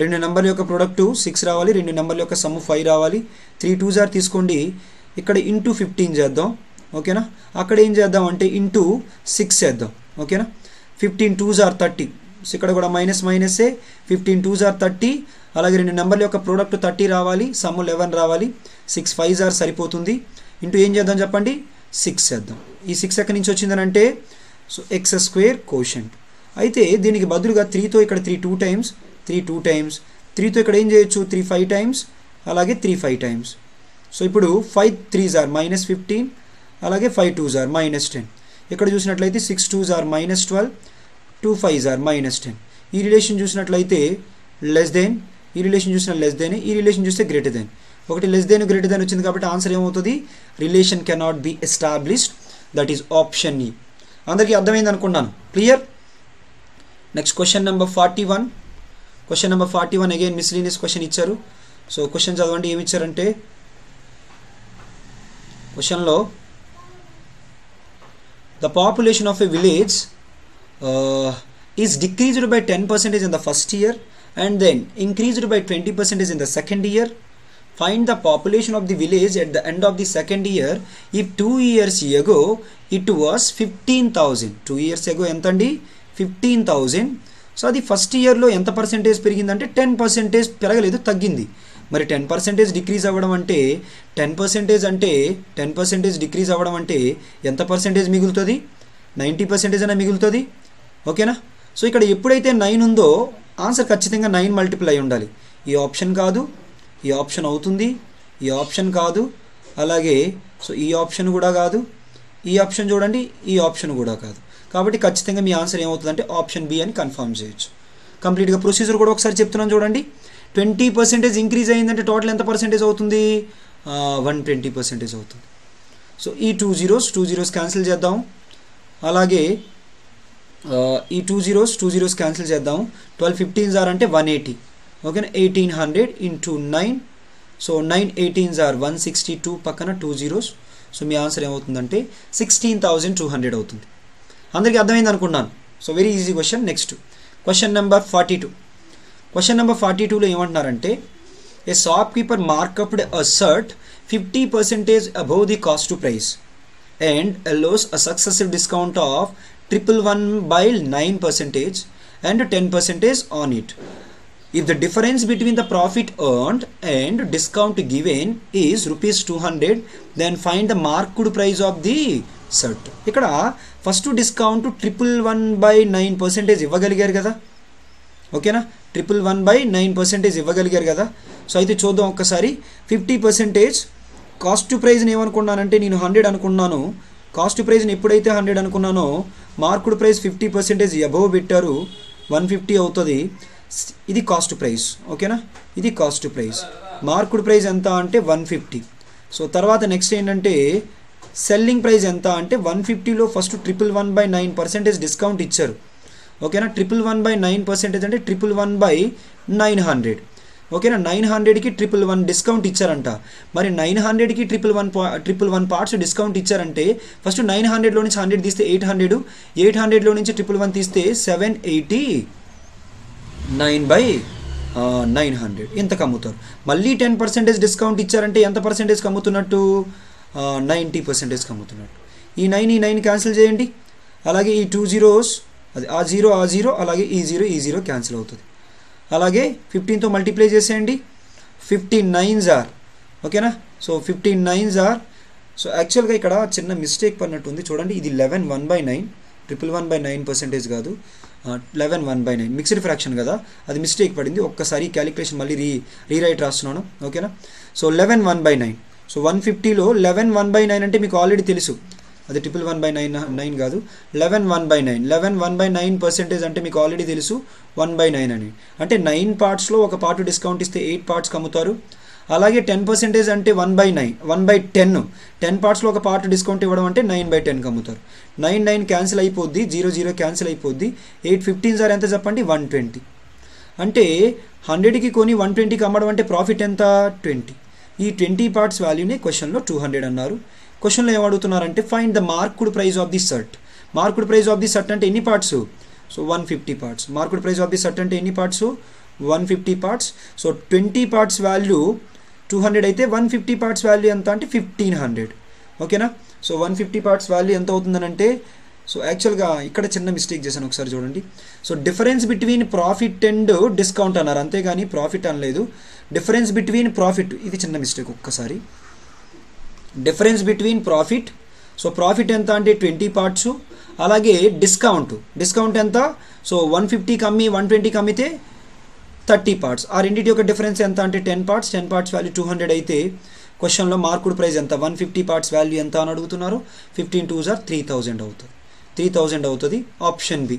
రెండు నెంబర్ల యొక్క ప్రొడక్ట్ 6 రావాలి, రెండు నెంబర్ల యొక్క సమ్ 5 రావాలి. 3 2s are తీసుకోండి, ఇక్కడ ఇంటూ 15 చేద్దాం, ఓకేనా. అక్కడ ఏం చేద్దాం అంటే ఇంటూ 6 చేద్దాం, ఓకేనా. 15 2s are 30. సో ఇక్కడ కూడా మైనస్ మైనసే, 15 2s are 30. అలాగే రెండు నెంబర్ల యొక్క ప్రోడక్ట్ 30 రావాలి, సమ్ 11 రావాలి. 6 5s are సరిపోతుంది. ఇంటూ ఏం చేద్దాం చెప్పండి, 6 చేద్దాం. ఈ 6 ఎక్కడి నుంచి వచ్చిందని అంటే సో x² కోషంట్. అయితే దీనికి బదులుగా 3తో ఇక్కడ 3 2 times, 3 2 times, 3తో ఇక్కడ ఏం చేయొచ్చు 3 5 times, అలాగే 3 5 times. సో ఇప్పుడు 5 3s are -15, అలాగే 5 2s are -10. ఇక్కడ చూసినట్లయితే 6 2s are -12, 2 5s are -10. ఈ రిలేషన్ చూసినట్లయితే లెస్ దెన్, ఈ రిలేషన్ చూసిన లెస్ దెన్, ఈ రిలేషన్ చూస్తే గ్రేటర్ దెన్. ఒకటి లెస్ దెన్ గ్రేటర్ దెన్ వచ్చింది కాబట్టి ఆన్సర్ ఏమవుతుంది, relation cannot be established, that is option ఈ. అందరికీ అర్థమైంది అనుకున్నాను, clear. Next question number 41. Question number 41 again miscellaneous question ఇచ్చారు. సో క్వశ్చన్ చదవండి, ఏమి ఇచ్చారంటే క్వశ్చన్లో the population of a village is decreased by 10% in the first year and then increased by 20% in the second year. Find the population of the village at the end of the second year if 2 years ago it was 15,000. 2 years ago ఎంత అండి? 15,000. So అది first ఇయర్లో ఎంత percentage పెరిగిందంటే 10% పెరగలేదు, తగ్గింది. మరి 10% decrease అవ్వడం అంటే 10% డిక్రీజ్ అవ్వడం అంటే ఎంత పర్సెంటేజ్ మిగులుతుంది? 90% అయినా మిగులుతుంది. ఓకేనా? సో ఇక్కడ ఎప్పుడైతే 9 ఉందో ఆన్సర్ ఖచ్చితంగా 9 మల్టిపుల్ అయి ఉండాలి. ఈ ఆప్షన్ కాదు, ఈ ఆప్షన్ అవుతుంది, ఈ ఆప్షన్ కాదు, అలాగే సో ఈ ఆప్షన్ కూడా కాదు, ఈ ఆప్షన్ చూడండి, ఈ ఆప్షన్ కూడా కాదు. కాబట్టి ఖచ్చితంగా మీ ఆన్సర్ ఏమవుతుందంటే ఆప్షన్ బి అని కన్ఫర్మ్ చేయొచ్చు. కంప్లీట్గా ప్రొసీజర్ కూడా ఒకసారి చెప్తున్నాను చూడండి. 20% ఇంక్రీజ్ అయ్యిందంటే టోటల్ ఎంత పర్సెంటేజ్ అవుతుంది? 120% అవుతుంది. సో ఈ 2 zeros క్యాన్సిల్ చేద్దాం. అలాగే ఈ 2 zeros క్యాన్సిల్ చేద్దాం. 12 15s అంటే 180. ఓకేనా? 1800 into 9. సో 9 18s 162 పక్కన 2 zeros. సో మీ ఆన్సర్ ఏమవుతుందంటే 16,200 అవుతుంది. అందరికీ అర్థమైంది అనుకున్నాను. So very easy question. Next question number 42. Question number 42లో ఏమంటున్నారంటే a shopkeeper marked up a shirt 50% above the cost to price and allows a successive discount of 111 by 9% and 10% on it. If the difference between the profit earned and discount given is ₹200, then find the marked price of the shirt. ఇక్కడ first discount 111 by 9% ఇవ్వగలిగారు కదా. ఓకేనా? 111 by 9% ఇవ్వగలిగారు కదా. So అయితే చూద్దాం ఒక్కసారి. 50% cost to ప్రైజ్ని ఏమనుకున్నానంటే నేను 100 అనుకున్నాను. Cost ప్రైజ్ని ఎప్పుడైతే 100 అనుకున్నానో మార్కుడ్ ప్రైస్ 50% అబోవ్ పెట్టారు, 150 అవుతుంది. ఇది కాస్ట్ ప్రైస్. ఓకేనా? ఇది కాస్ట్ ప్రైస్. మార్కుడ్ ప్రైస్ ఎంత అంటే 150. సో తర్వాత నెక్స్ట్ ఏంటంటే సెల్లింగ్ ప్రైస్ ఎంత అంటే 150లో ఫస్ట్ 111 by 9% డిస్కౌంట్ ఇచ్చారు. ఓకేనా? 111 by 9% అంటే 111 by 900. ఓకేనా? 900కి 111 డిస్కౌంట్ ఇచ్చారంట. మరి 900కి 111 పార్ట్స్ డిస్కౌంట్ ఇచ్చారంటే ఫస్ట్ 900లో నుంచి 100 తీస్తే 800, 800లో నుంచి 111 తీస్తే 789 by 900 ఇంతకు అమ్ముతారు. మళ్ళీ 10% డిస్కౌంట్ ఇచ్చారంటే ఎంత పర్సెంటేజ్కి అమ్ముతున్నట్టు? 90% అమ్ముతున్నట్టు. ఈ 9 క్యాన్సిల్ చేయండి. అలాగే ఈ 2 zeros అది ఆ జీరో అలాగే ఈ జీరో క్యాన్సిల్ అవుతుంది. అలాగే 15తో మల్టిప్లై చేసేయండి. 15 9s are. ఓకేనా? So 15 9s are. సో యాక్చువల్గా ఇక్కడ చిన్న మిస్టేక్ పడినట్టుంది చూడండి. ఇది 11 1/9, 111 by 9% కాదు, 11 1/9 మిక్స్డ్ ఫ్రాక్షన్ కదా, అది మిస్టేక్ పడింది. ఒక్కసారి క్యాలిక్యులేషన్ మళ్ళీ రీరైట్ రాస్తున్నాను. ఓకేనా? సో 11 1/9. సో 150లో 11 1/9 అంటే మీకు ఆల్రెడీ తెలుసు, అది 111 by 9 కాదు, 11 1/9. 11 1/9% అంటే మీకు ఆల్రెడీ తెలుసు 1/9 అని. అంటే 9 పార్ట్స్లో ఒక పార్ట్ డిస్కౌంట్ ఇస్తే 8 పార్ట్స్కి అమ్ముతారు. అలాగే 10% అంటే 1/9, 1/10. 10 పార్ట్స్లో ఒక పార్ట్ డిస్కౌంట్ ఇవ్వడం అంటే 9/10కి అమ్ముతారు. 9 క్యాన్సిల్ అయిపోద్ది, 0 క్యాన్సిల్ అయిపోద్ది. 8 15s ఎంత చెప్పండి? 120. అంటే 100కి కొని 120కి అమ్మడం అంటే ప్రాఫిట్ ఎంత? 20. ఈ 20 పార్ట్స్ వాల్యూని క్వశ్చన్లో 200 అన్నారు. క్వశ్చన్లో ఏమడుగుతున్నారంటే find the marked price of the shirt. Marked price of the shirt అంటే ఎన్ని parts? So 150 parts. Marked price of the shirt అంటే ఎన్ని parts? 150 parts. So 20 parts value 200 అయితే 150 పార్ట్స్ వాల్యూ ఎంత అంటే 1500. ఓకేనా? సో 150 పార్ట్స్ వాల్యూ ఎంత అవుతుందనంటే, సో యాక్చువల్గా ఇక్కడ చిన్న మిస్టేక్ చేశాను, ఒకసారి చూడండి. So difference between profit and discount అన్నారు, అంతేగాని ప్రాఫిట్ అనలేదు. డిఫరెన్స్ బిట్వీన్ ప్రాఫిట్, ఇది చిన్న మిస్టేక్. ఒక్కసారి difference between profit, so profit ఎంత అంటే 20 పార్ట్స్. అలాగే డిస్కౌంట్ ఎంత? సో 150కి అమ్మి 120కి అమ్మితే 30 పార్ట్స్. ఆ రెండింటి యొక్క డిఫరెన్స్ ఎంత అంటే 10 పార్ట్స్. 10 పార్ట్స్ వాల్యూ 200 అయితే క్వశ్చన్లో మార్కుడ్ ప్రైస్ ఎంత? 150 పార్ట్స్ వాల్యూ ఎంత అని అడుగుతున్నారు. 15 2s are 3000 అవుతుంది. 3000 అవుతుంది. Option B.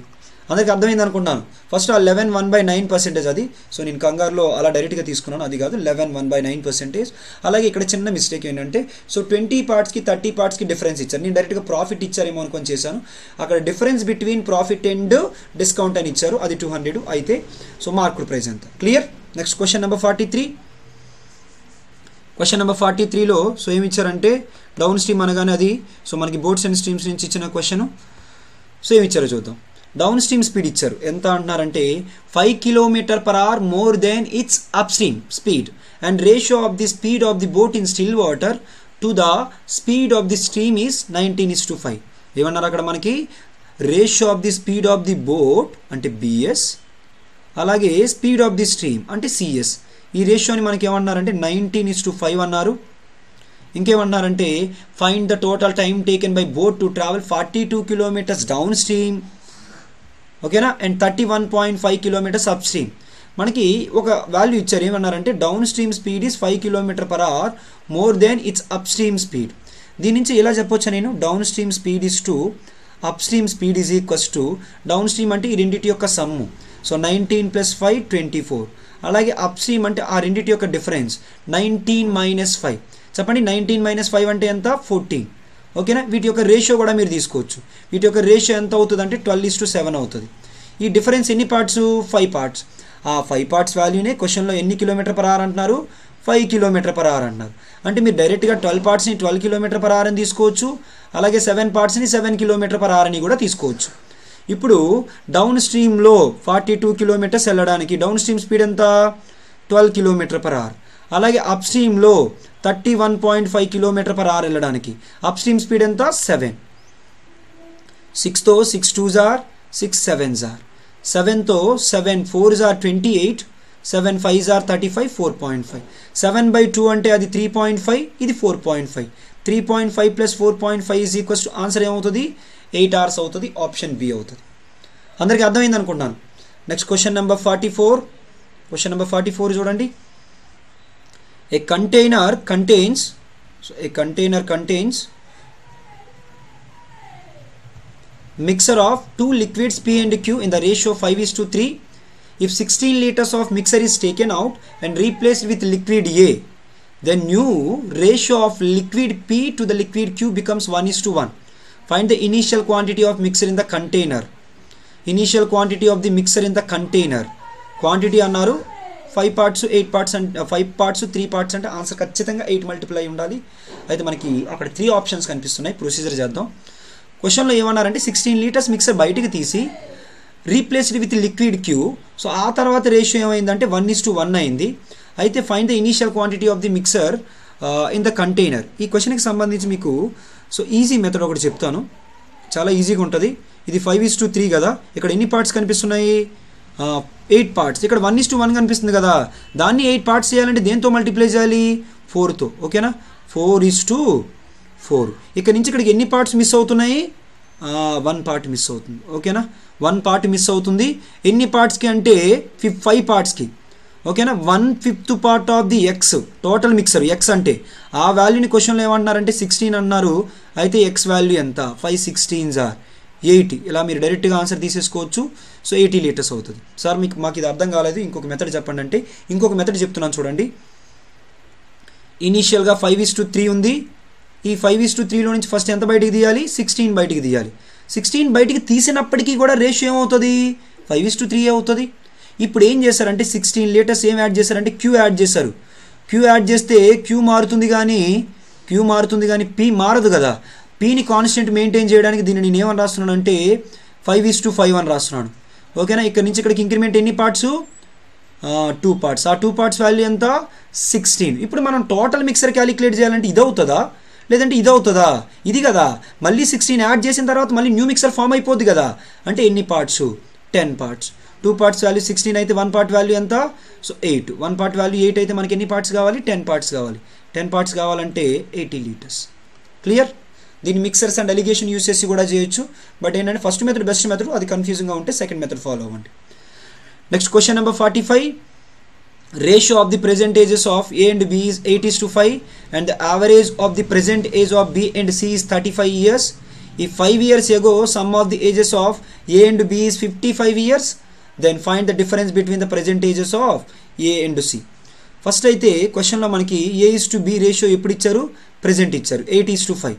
అందరికి అర్థమైంది అనుకుంటున్నాను. ఫస్ట్ ఆ 11 1/9% అది, సో నేను కంగారులో అలా డైరెక్ట్గా తీసుకున్నాను, అది కాదు. 11 1/9%. అలాగే ఇక్కడ చిన్న మిస్టేక్ ఏంటంటే, సో 20 పార్ట్స్కి 30 పార్ట్స్కి డిఫరెన్స్ ఇచ్చారు. నేను డైరెక్ట్గా ప్రాఫిట్ ఇచ్చారేమో అనుకొని చేశాను. అక్కడ difference between profit and discount అని ఇచ్చారు, అది 200 అయితే. సో మార్కుడ్ ప్రైస్ ఎంత? Clear. Next question number 43. Question number 43లో సో ఏమి ఇచ్చారంటే డౌన్ స్ట్రీమ్ అనగానే అది సో మనకి బోర్డ్స్ అండ్ స్ట్రీమ్స్ నుంచి ఇచ్చిన క్వశ్చన్. సో ఏమి ఇచ్చారో చూద్దాం. డౌన్ స్ట్రీమ్ స్పీడ్ ఇచ్చారు. ఎంత అంటున్నారంటే 5 km/h more than its upstream speed and ratio of the speed of the boat in still water to the speed of the stream is 19:5. ఏమన్నారు అక్కడ మనకి ratio of the speed of the boat అంటే BS, అలాగే speed of the stream అంటే CS. ఈ రేషియోని మనకి ఏమన్నారంటే 19:5 అన్నారు. ఇంకేమన్నారంటే find the total time taken by boat to travel 42 kilometres downstream, ఓకేనా, అండ్ 31.5 కిలోమీటర్స్ అప్ స్ట్రీమ్. మనకి ఒక వాల్యూ ఇచ్చారు, ఏమన్నారంటే downstream speed is 5 km/h more than its upstream speed. దీని నుంచి ఎలా చెప్పొచ్చా నేను, downstream speed is to up stream speed is equals to, down stream అంటే ఈ రెండింటి యొక్క సమ్ము, సో 19 + 5 24, అలాగే అప్ స్ట్రీమ్ అంటే ఆ రెండింటి యొక్క డిఫరెన్స్ 19 - 5. చెప్పండి 19 - 5 అంటే ఎంత, 14, ఓకేనా. వీటి యొక్క రేషియో కూడా మీరు తీసుకోవచ్చు. వీటి యొక్క రేషియో ఎంత అవుతుంది అంటే 12:7 అవుతుంది. ఈ డిఫరెన్స్ ఎన్ని పార్ట్స్, 5 పార్ట్స్. ఆ 5 పార్ట్స్ వాల్యూనే క్వశ్చన్లో ఎన్ని km/h అంటున్నారు, 5 km/h అంటున్నారు. అంటే మీరు డైరెక్ట్గా 12 పార్ట్స్ని 12 km/h అని తీసుకోవచ్చు, అలాగే 7 పార్ట్స్ని 7 km/h అని కూడా తీసుకోవచ్చు. ఇప్పుడు డౌన్ స్ట్రీమ్లో 42 కిలోమీటర్స్ వెళ్ళడానికి డౌన్ స్ట్రీమ్ స్పీడ్ ఎంత, 12 km/h. అలాగే అప్ స్ట్రీమ్లో 31.5 km/h వెళ్ళడానికి అప్ స్ట్రీమ్ స్పీడ్ ఎంత, 7. 6తో 6 2s are 6 7s are 7తో 7 4s are 28, 7 5s are 35, 4.5. 7/2 అంటే అది 3.5, ఇది 4.5. 3.5 + 4.5 ఈజ్ ఈక్వల్స్ టు ఆన్సర్ ఏమవుతుంది, 8 hours అవుతుంది. ఆప్షన్ బి అవుతుంది. అందరికీ అర్థమైంది అనుకుంటున్నాను. Next question number 44. Question number 44 చూడండి. A container contains mixture of two liquids P and Q in the ratio 5:3. If 16 liters of mixture is taken out and replaced with liquid A, the new ratio of liquid P to the liquid Q becomes 1:1. Find the initial quantity of mixture in the container. Initial quantity of the mixture in the container. Quantity అన్నారు 5 parts 8 parts and 5 parts 3 parts అంటే answer ఖచ్చితంగా 8 multiply ఉండాలి. అయితే మనకి అక్కడ 3 options కనిపిస్తున్నాయి. Procedure చేద్దాం. క్వశ్చన్లో ఏమన్నారంటే 16 లీటర్స్ మిక్సర్ బయటికి తీసి replaced with liquid Q. So ఆ తర్వాత రేషియో ఏమైందంటే 1:1 అయింది. అయితే find the initial quantity of the mixer in the container. ఈ క్వశ్చన్కి సంబంధించి మీకు సో ఈజీ మెథడ్ ఒకటి చెప్తాను, చాలా ఈజీగా ఉంటుంది. ఇది 5:3 కదా, ఇక్కడ ఎన్ని పార్ట్స్ కనిపిస్తున్నాయి, 8 పార్ట్స్. ఇక్కడ 1:1 కనిపిస్తుంది కదా, దాన్ని 8 పార్ట్స్ చేయాలంటే దేంతో మల్టిప్లై చేయాలి, 4తో, ఓకేనా. 4:4. ఇక్కడ నుంచి ఇక్కడికి ఎన్ని పార్ట్స్ మిస్ అవుతున్నాయి, 1 పార్ట్ మిస్ అవుతుంది, ఓకేనా. 1 పార్ట్ మిస్ అవుతుంది. ఎన్ని పార్ట్స్కి అంటే 5 పార్ట్స్కి, ఓకేనా. 1/5 part of the X total mixer. X అంటే ఆ వాల్యూని క్వశ్చన్లో ఏమంటున్నారంటే 16 అన్నారు. అయితే ఎక్స్ వాల్యూ ఎంత, 5 16s are 80. ఇలా మీరు డైరెక్ట్గా ఆన్సర్ తీసేసుకోవచ్చు. సో 80 లీటర్స్ అవుతుంది. సార్ మాకు ఇది అర్థం కాలేదు, ఇంకొక మెథడ్ చెప్పండి అంటే ఇంకొక మెథడ్ చెప్తున్నాను చూడండి. ఇనీషియల్గా 5:3 ఉంది. ఈ 5:3లో నుంచి ఫస్ట్ ఎంత బయటికి తీయాలి, 16 బయటికి తీయాలి. 16 బయటికి తీసినప్పటికీ కూడా రేషియో ఏమవుతుంది, 5:3 అవుతుంది. ఇప్పుడు ఏం చేశారంటే 16 లీటర్స్ ఏం యాడ్ చేశారంటే క్యూ యాడ్ చేశారు. క్యూ యాడ్ చేస్తే క్యూ మారుతుంది కానీ పీ మారదు కదా. పీని కాన్స్టెంట్ మెయింటైన్ చేయడానికి దీన్ని నేను ఏమని రాస్తున్నాను అంటే 5:5 అని రాస్తున్నాను, ఓకేనా. ఇక్కడ నుంచి ఇక్కడికి ఇంక్రిమెంట్ ఎన్ని పార్ట్స్, 2 పార్ట్స్. ఆ 2 పార్ట్స్ వాల్యూ ఎంత, 16. ఇప్పుడు మనం టోటల్ మిక్సర్ క్యాలిక్యులేట్ చేయాలంటే ఇది అవుతుందా లేదంటే ఇది అవుతుందా, ఇది కదా. మళ్ళీ 16 యాడ్ చేసిన తర్వాత మళ్ళీ న్యూ మిక్సర్ ఫామ్ అయిపోద్ది కదా. అంటే ఎన్ని పార్ట్స్, 10 పార్ట్స్. 2 పార్ట్స్ వాల్యూ 16 అయితే 1 పార్ట్ వాల్యూ ఎంత, సో 8. 1 పార్ట్ వాల్యూ 8 అయితే మనకి ఎన్ని పార్ట్స్ కావాలి, 10 పార్ట్స్ కావాలి. 10 పార్ట్స్ కావాలంటే 80 లీటర్స్. క్లియర్. దీన్ని మిక్సర్స్ అండ్ అలిగేషన్ యూస్ చేసి కూడా చేయొచ్చు. బట్ ఏంటంటే ఫస్ట్ మెథడ్ బెస్ట్ మెథడ్, అది కన్ఫ్యూజింగ్గా ఉంటే సెకండ్ మెథడ్ ఫాలో అవ్వండి. Next question number 45. Ratio of the present ages of A and B is 8:5 and the average of the present age of B and C is 35 years. If 5 years ago sum of the ages of A and B is 55 years, then find the difference between the present ages of A and C. First అయితే క్వశ్చన్లో మనకి A:B ratio ఎప్పుడు ఇచ్చారు, present ఇచ్చారు, 8:5.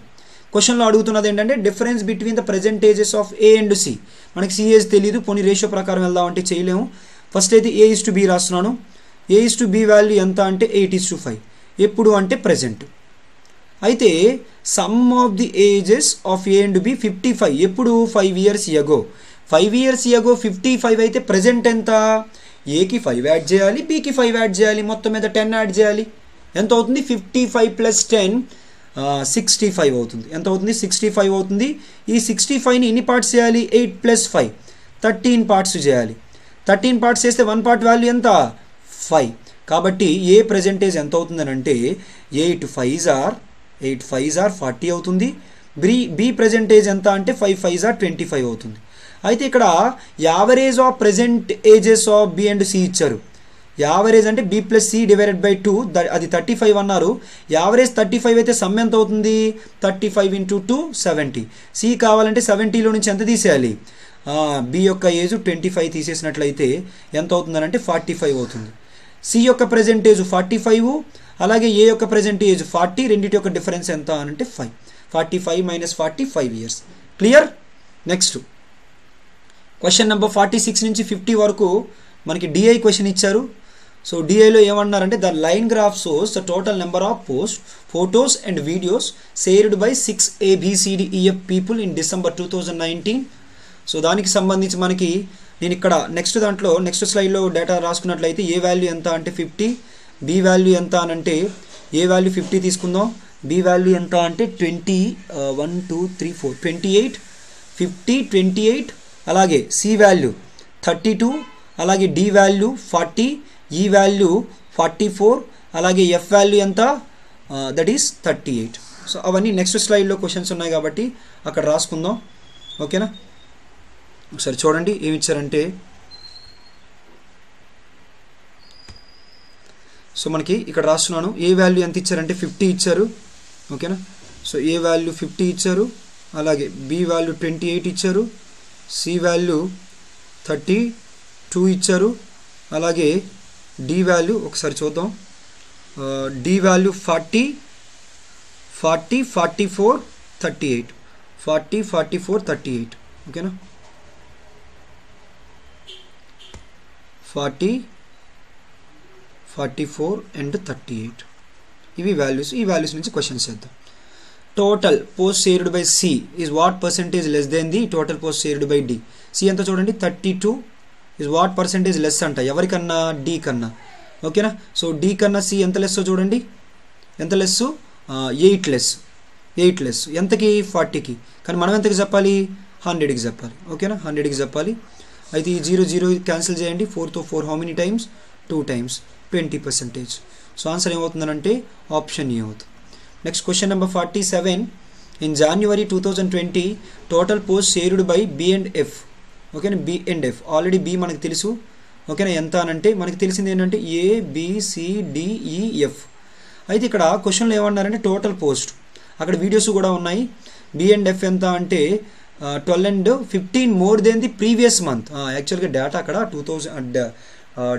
క్వశ్చన్లో అడుగుతున్నది ఏంటంటే difference between the present ages of A and C. మనకి C ఏజ్ తెలియదు, పోనీ రేషియో ప్రకారం వెళ్దామంటే చేయలేము. ఫస్ట్ అయితే A:B రాస్తున్నాను. A:B వాల్యూ ఎంత అంటే 8:5. ఎప్పుడు అంటే ప్రెజెంట్. అయితే some of the ages of A and B 55. ఎప్పుడు 5 years ago. 5 years ago 55 అయితే ప్రెజెంట్ ఎంత, ఏకి 5 యాడ్ చేయాలి, బికి 5 యాడ్ చేయాలి, మొత్తం మీద 10 యాడ్ చేయాలి. ఎంత అవుతుంది? 55 + 10 65 అవుతుంది. ఎంత అవుతుంది? 65 అవుతుంది. ఈ 65ని ఎన్ని పార్ట్స్ చేయాలి? 8 + 5 13 పార్ట్స్ చేయాలి. 13 పార్ట్స్ చేస్తే 1 పార్ట్ వాల్యూ ఎంత? 5. కాబట్టి ఏ పర్సెంటేజ్ ఎంత అవుతుందని అంటే 8 5s are 40 అవుతుంది. బి పర్సెంటేజ్ ఎంత అంటే 5 5s are 25 అవుతుంది. అయితే ఇక్కడ average of present ages of B and C ఇచ్చారు. యావరేజ్ అంటే బి + సి / 2 అది 35 అన్నారు. యావరేజ్ 35 అయితే సమ్ ఎంత అవుతుంది? 35 × 2 70. సి కావాలంటే 70లో నుంచి ఎంత తీసేయాలి? బి యొక్క ఏజ్ 25 తీసేసినట్లయితే ఎంత అవుతుందని అంటే 45 అవుతుంది. సి యొక్క ప్రెజెంటేజ్ 45, అలాగే ఏ యొక్క ప్రెజెంటేజ్ 40, రెండింటి యొక్క డిఫరెన్స్ ఎంత అని అంటే 5. 45 - 40 5 years. Clear? Next question number 46 నుంచి 50 వరకు మనకి డిఐ క్వశ్చన్ ఇచ్చారు. సో డిఐలో ఏమన్నారంటే the line graph shows the total number of photos and videos shared by 6 ABCDEF people in December 2019. So దానికి సంబంధించి మనకి నేను ఇక్కడ నెక్స్ట్ స్లైడ్లో డేటా రాసుకున్నట్లయితే ఏ వాల్యూ ఎంత అంటే 50, బి వాల్యూ ఎంత అని అంటే ఏ వాల్యూ 50 తీసుకుందాం, బి వాల్యూ ఎంత అంటే 20 1 2 3 4 28 50 28, అలాగే సి వాల్యూ 32, అలాగే డి వాల్యూ 40, ఈ వాల్యూ 44, అలాగే ఎఫ్ వాల్యూ ఎంత? That is 38. సో అవన్నీ నెక్స్ట్ స్లైడ్లో క్వశ్చన్స్ ఉన్నాయి కాబట్టి అక్కడ రాసుకుందాం. ఓకేనా? ఒకసారి చూడండి ఏమి ఇచ్చారంటే, సో మనకి ఇక్కడ రాస్తున్నాను. ఏ వాల్యూ ఎంత ఇచ్చారంటే 50 ఇచ్చారు. ఓకేనా? సో ఏ వాల్యూ 50 ఇచ్చారు, అలాగే బి వాల్యూ 28 ఇచ్చారు, సి వాల్యూ 32 ఇచ్చారు, అలాగే డి వాల్యూ ఒకసారి చూద్దాం. D value 40 44 38 40 44 38. ఓకేనా? 40 44 and 38 ఇవి వాల్యూస్. ఈ వాల్యూస్ నుంచి క్వశ్చన్స్ చేద్దాం. Total post shared by C is what percentage less than the total post shared by D. C ఎంత చూడండి 32 ఈజ్ వాట్ పర్సెంటేజ్ లెస్ అంట, ఎవరికన్నా? డి కన్నా. ఓకేనా? సో డి కన్నా సి ఎంత లెస్ చూడండి. ఎంత లెస్? 8 లెస్. ఎంతకి? 40కి. కానీ మనం ఎంతకి చెప్పాలి? 100కి చెప్పాలి. ఓకేనా? 100కి చెప్పాలి. అయితే ఈ 0 0 క్యాన్సిల్ చేయండి. 4తో 4 how many times? 2 times 20%. So answer ఏమవుతుందంటే ఆప్షన్ ఏ అవుతుంది. Next question number 47. In January 2020 total post shared by B and F. ఓకేనా? B and F already B మనకు తెలుసు. ఓకేనా? ఎంత అనంటే మనకి తెలిసింది ఏంటంటే ABCDEF. అయితే ఇక్కడ క్వశ్చన్లో ఏమన్నారంటే టోటల్ పోస్ట్, అక్కడ వీడియోస్ కూడా ఉన్నాయి. బి అండ్ ఎఫ్ ఎంత అంటే 12 and 15 more than the previous month. యాక్చువల్గా డేటా అక్కడ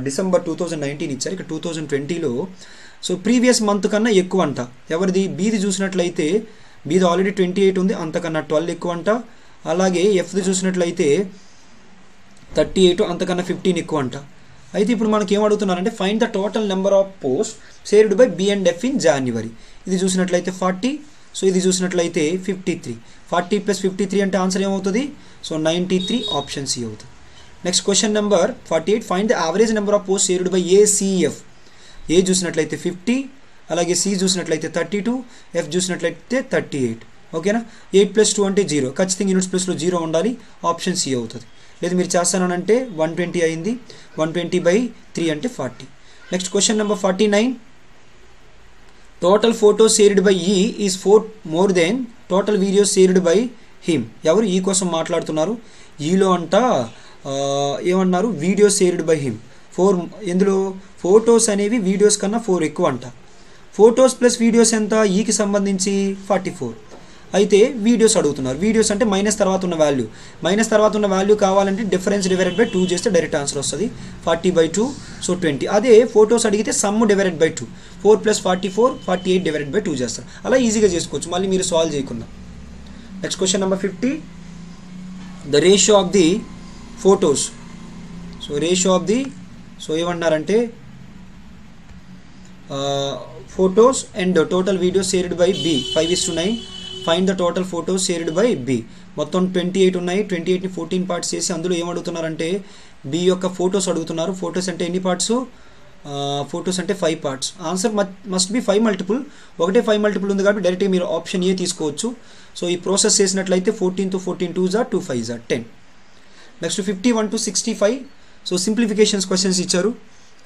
December 2019 ఇచ్చారు, ఇక్కడ 2020లో. సో ప్రీవియస్ మంత్ కన్నా ఎక్కువ అంట. ఎవరిది? బీది చూసినట్లయితే బీది ఆల్రెడీ 28 ఉంది, అంతకన్నా 12 ఎక్కువ అంట. అలాగే ఎఫ్ది చూసినట్లయితే 38, అంతకన్నా 15 ఎక్కువ అంట. అయితే ఇప్పుడు మనకి ఏం అడుగుతున్నారంటే find the total number of post shared by B and F in January. ఇది చూసినట్లయితే 40, సో ఇది చూసినట్లయితే 53. 40 + 53 అంటే ఆన్సర్ ఏమవుతుంది? సో 93, ఆప్షన్ సి అవుతుంది. Next question number 48. Find the average number of post shared by ACF. ఏ చూసినట్లయితే 50, అలాగే సి చూసినట్లయితే 32, ఎఫ్ చూసినట్లయితే 38. ఓకేనా? 8 + 2 అంటే 0. ఖచ్చితంగా యూనిట్స్ ప్లేస్లో 0 ఉండాలి. ఆప్షన్ సి అవుతుంది. లేదు మీరు చేస్తానంటే 120 అయింది. 120/3 అంటే 40. Next question number 49. Total photos shared by E is 4 more than total videos shared by him. ఎవరు ఈ కోసం మాట్లాడుతున్నారు? ఈలో అంట ఏమన్నారు? Videos shared by him 4. ఎందులో ఫోటోస్ అనేవి వీడియోస్ కన్నా 4 ఎక్కువ అంట. ఫోటోస్ ప్లస్ వీడియోస్ ఎంత? ఈకి సంబంధించి 44. అయితే వీడియోస్ అడుగుతున్నారు. వీడియోస్ అంటే మైనస్ తర్వాత ఉన్న వాల్యూ. మైనస్ తర్వాత ఉన్న వాల్యూ కావాలంటే డిఫరెన్స్ డివైడెడ్ బై 2 చేస్తే డైరెక్ట్ ఆన్సర్ వస్తుంది. 40/2, సో 20. అదే ఫోటోస్ అడిగితే sum divided by 2. 4 + 44 48 divided by 2 చేస్తారు. అలా ఈజీగా చేసుకోవచ్చు, మళ్ళీ మీరు సాల్వ్ చేయకుండా. Next question number 50. The ratio of the photos. So ratio of the, so ఏమన్నారంటే photos and total videos shared by B 5:9. Find the total photos shared by B. మొత్తం 28 ఉన్నాయి. 28ని 14 పార్ట్స్ చేసి అందులో ఏమడుగుతున్నారంటే బి యొక్క ఫొటోస్ అడుగుతున్నారు. ఫొటోస్ అంటే ఎన్ని పార్ట్స్? ఫొటోస్ అంటే 5 parts. Answer must be 5 multiple. ఒకటే 5 మల్టిపుల్ ఉంది కాబట్టి డైరెక్ట్గా మీరు ఆప్షన్ ఏ తీసుకోవచ్చు. సో ఈ ప్రాసెస్ చేసినట్లయితే 14 to 14 2s are 2 5s are 10. Next 51 to 65. So simplifications questions ఇచ్చారు,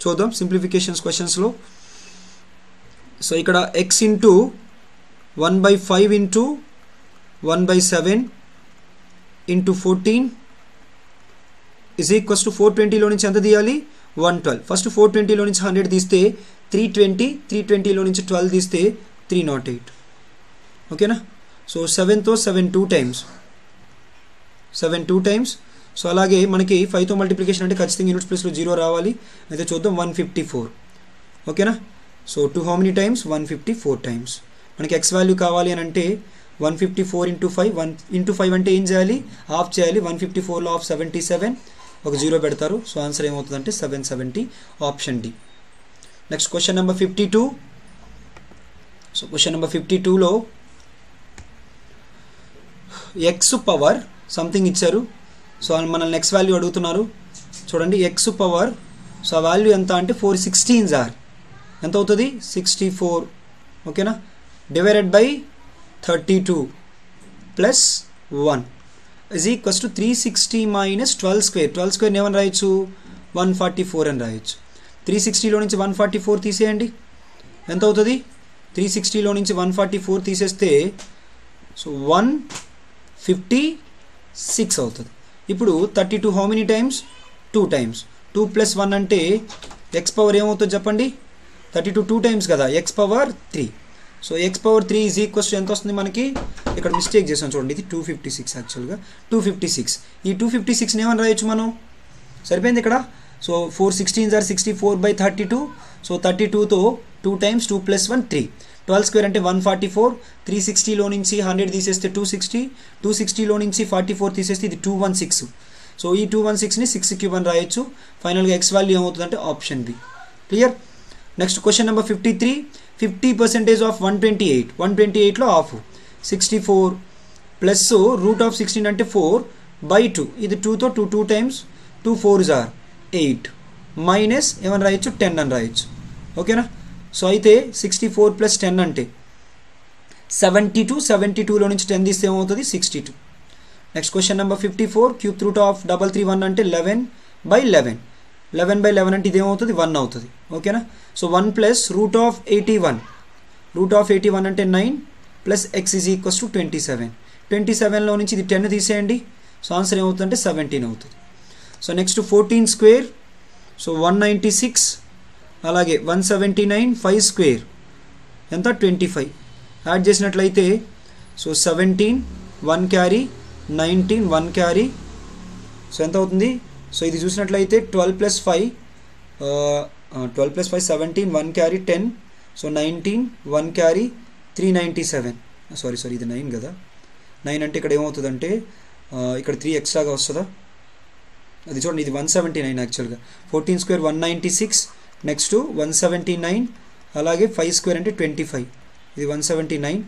చూద్దాం సింప్లిఫికేషన్స్ క్వశ్చన్స్లో. సో ఇక్కడ x into 1/5 into 1/7 into 14 is equals to 420లో నుంచి ఎంత తీయాలి? 112. ఫస్ట్ 420లో నుంచి 100 తీస్తే 320, 320లో నుంచి 12 తీస్తే 308. ఓకేనా? సో 7తో 7 2 టైమ్స్, 7 2 టైమ్స్. సో అలాగే మనకి 5తో మల్టిప్లికేషన్ అంటే ఖచ్చితంగా యూనిట్స్ ప్లేస్లో 0 రావాలి. అయితే చూద్దాం 154. ఓకేనా? So 2 how many times? 154 times. మనకి x వాల్యూ కావాలి అని అంటే 154 ఇంటూ 5, 1 ఇంటూ 5 అంటే ఏం చేయాలి? హాఫ్ చేయాలి. 154లో హాఫ్ 77, ఒక 0 పెడతారు. సో ఆన్సర్ ఏమవుతుందంటే 770, option D. Next question number 52. So question number 52లో ఎక్స్ పవర్ సంథింగ్ ఇచ్చారు. సో మనల్ని నెక్స్ట్ వాల్యూ అడుగుతున్నారు. చూడండి ఎక్స్ పవర్, సో ఆ వాల్యూ ఎంత అంటే 416s are ఎంత అవుతుంది? 64. ఓకేనా? Divided by 32 plus 1 is equals to 360 minus 12 square. 12 స్క్వేర్ని ఏమని రాయొచ్చు? 144 అని రాయొచ్చు. 360లో నుంచి 144 తీసేయండి, ఎంత అవుతుంది? 360లో నుంచి 144 తీసేస్తే సో 156 అవుతుంది. ఇప్పుడు 32 how many times? 2 times. 2 plus 1 అంటే ఎక్స్ పవర్ ఏమవుతుంది చెప్పండి? 32 2 times కదా, X power 3. So X power 3 is equals to ఎంత వస్తుంది మనకి? ఇక్కడ మిస్టేక్ చేసాం చూడండి, ఇది 256 యాక్చువల్గా 256. ఈ 256ని ఏమని రాయొచ్చు మనం? సరిపోయింది ఇక్కడ. So 416s are 64/32. సో 32తో 2 times 2 plus 1 3. 12 స్క్వేర్ అంటే 144. 360లో నుంచి 100 తీసేస్తే 260. 260లో నుంచి 44 తీసేస్తే ఇది 216. సో ఈ 216ని 6 అని రాయొచ్చు. ఫైనల్గా ఎక్స్ వాల్యూ ఏమవుతుందంటే option B. Clear? Next question number 53. 50% of 128. 128లో హాఫ్ 64 ప్లస్ రూట్ ఆఫ్ 16 అంటే 4/2. ఇది 2తో 2 టైమ్స్ 2 4s are 8 మైనస్ ఏమని రాయొచ్చు? 10 అని రాయొచ్చు. ఓకేనా? సో అయితే 64 ప్లస్ 10 అంటే 72. 72లో నుంచి 10 తీస్తే ఏమవుతుంది? 62. Next question number 54. Cube root of 331 అంటే 11/11. 11/11 అంటే ఇదేమవుతుంది? 1 అవుతుంది. ఓకేనా? So 1 plus root of 81. Root of 81 అంటే 9 plus X is equals to 27. 27లో నుంచి ఇది 10 తీసేయండి. సో ఆన్సర్ ఏమవుతుందంటే 17 అవుతుంది. So next 14 square, so 196. అలాగే 179 5 స్క్వేర్ ఎంత? 25. యాడ్ చేసినట్లయితే సో 17 1 క్యారీ 19 1 క్యారీ, సో ఎంత అవుతుంది? సో ఇది చూసినట్లయితే 12 + 5 17 1 క్యారీ 10. So 19 1 carry 397. సారీ ఇది 9 కదా. 9 అంటే ఇక్కడ ఏమవుతుందంటే ఇక్కడ 3 ఎక్స్ట్రాగా వస్తుందా? అది చూడండి, ఇది 179 యాక్చువల్గా. 14 స్క్వేర్ 196. నెక్స్ట్ 179 అలాగే 5 స్క్వేర్ అంటే 25. ఇది 179.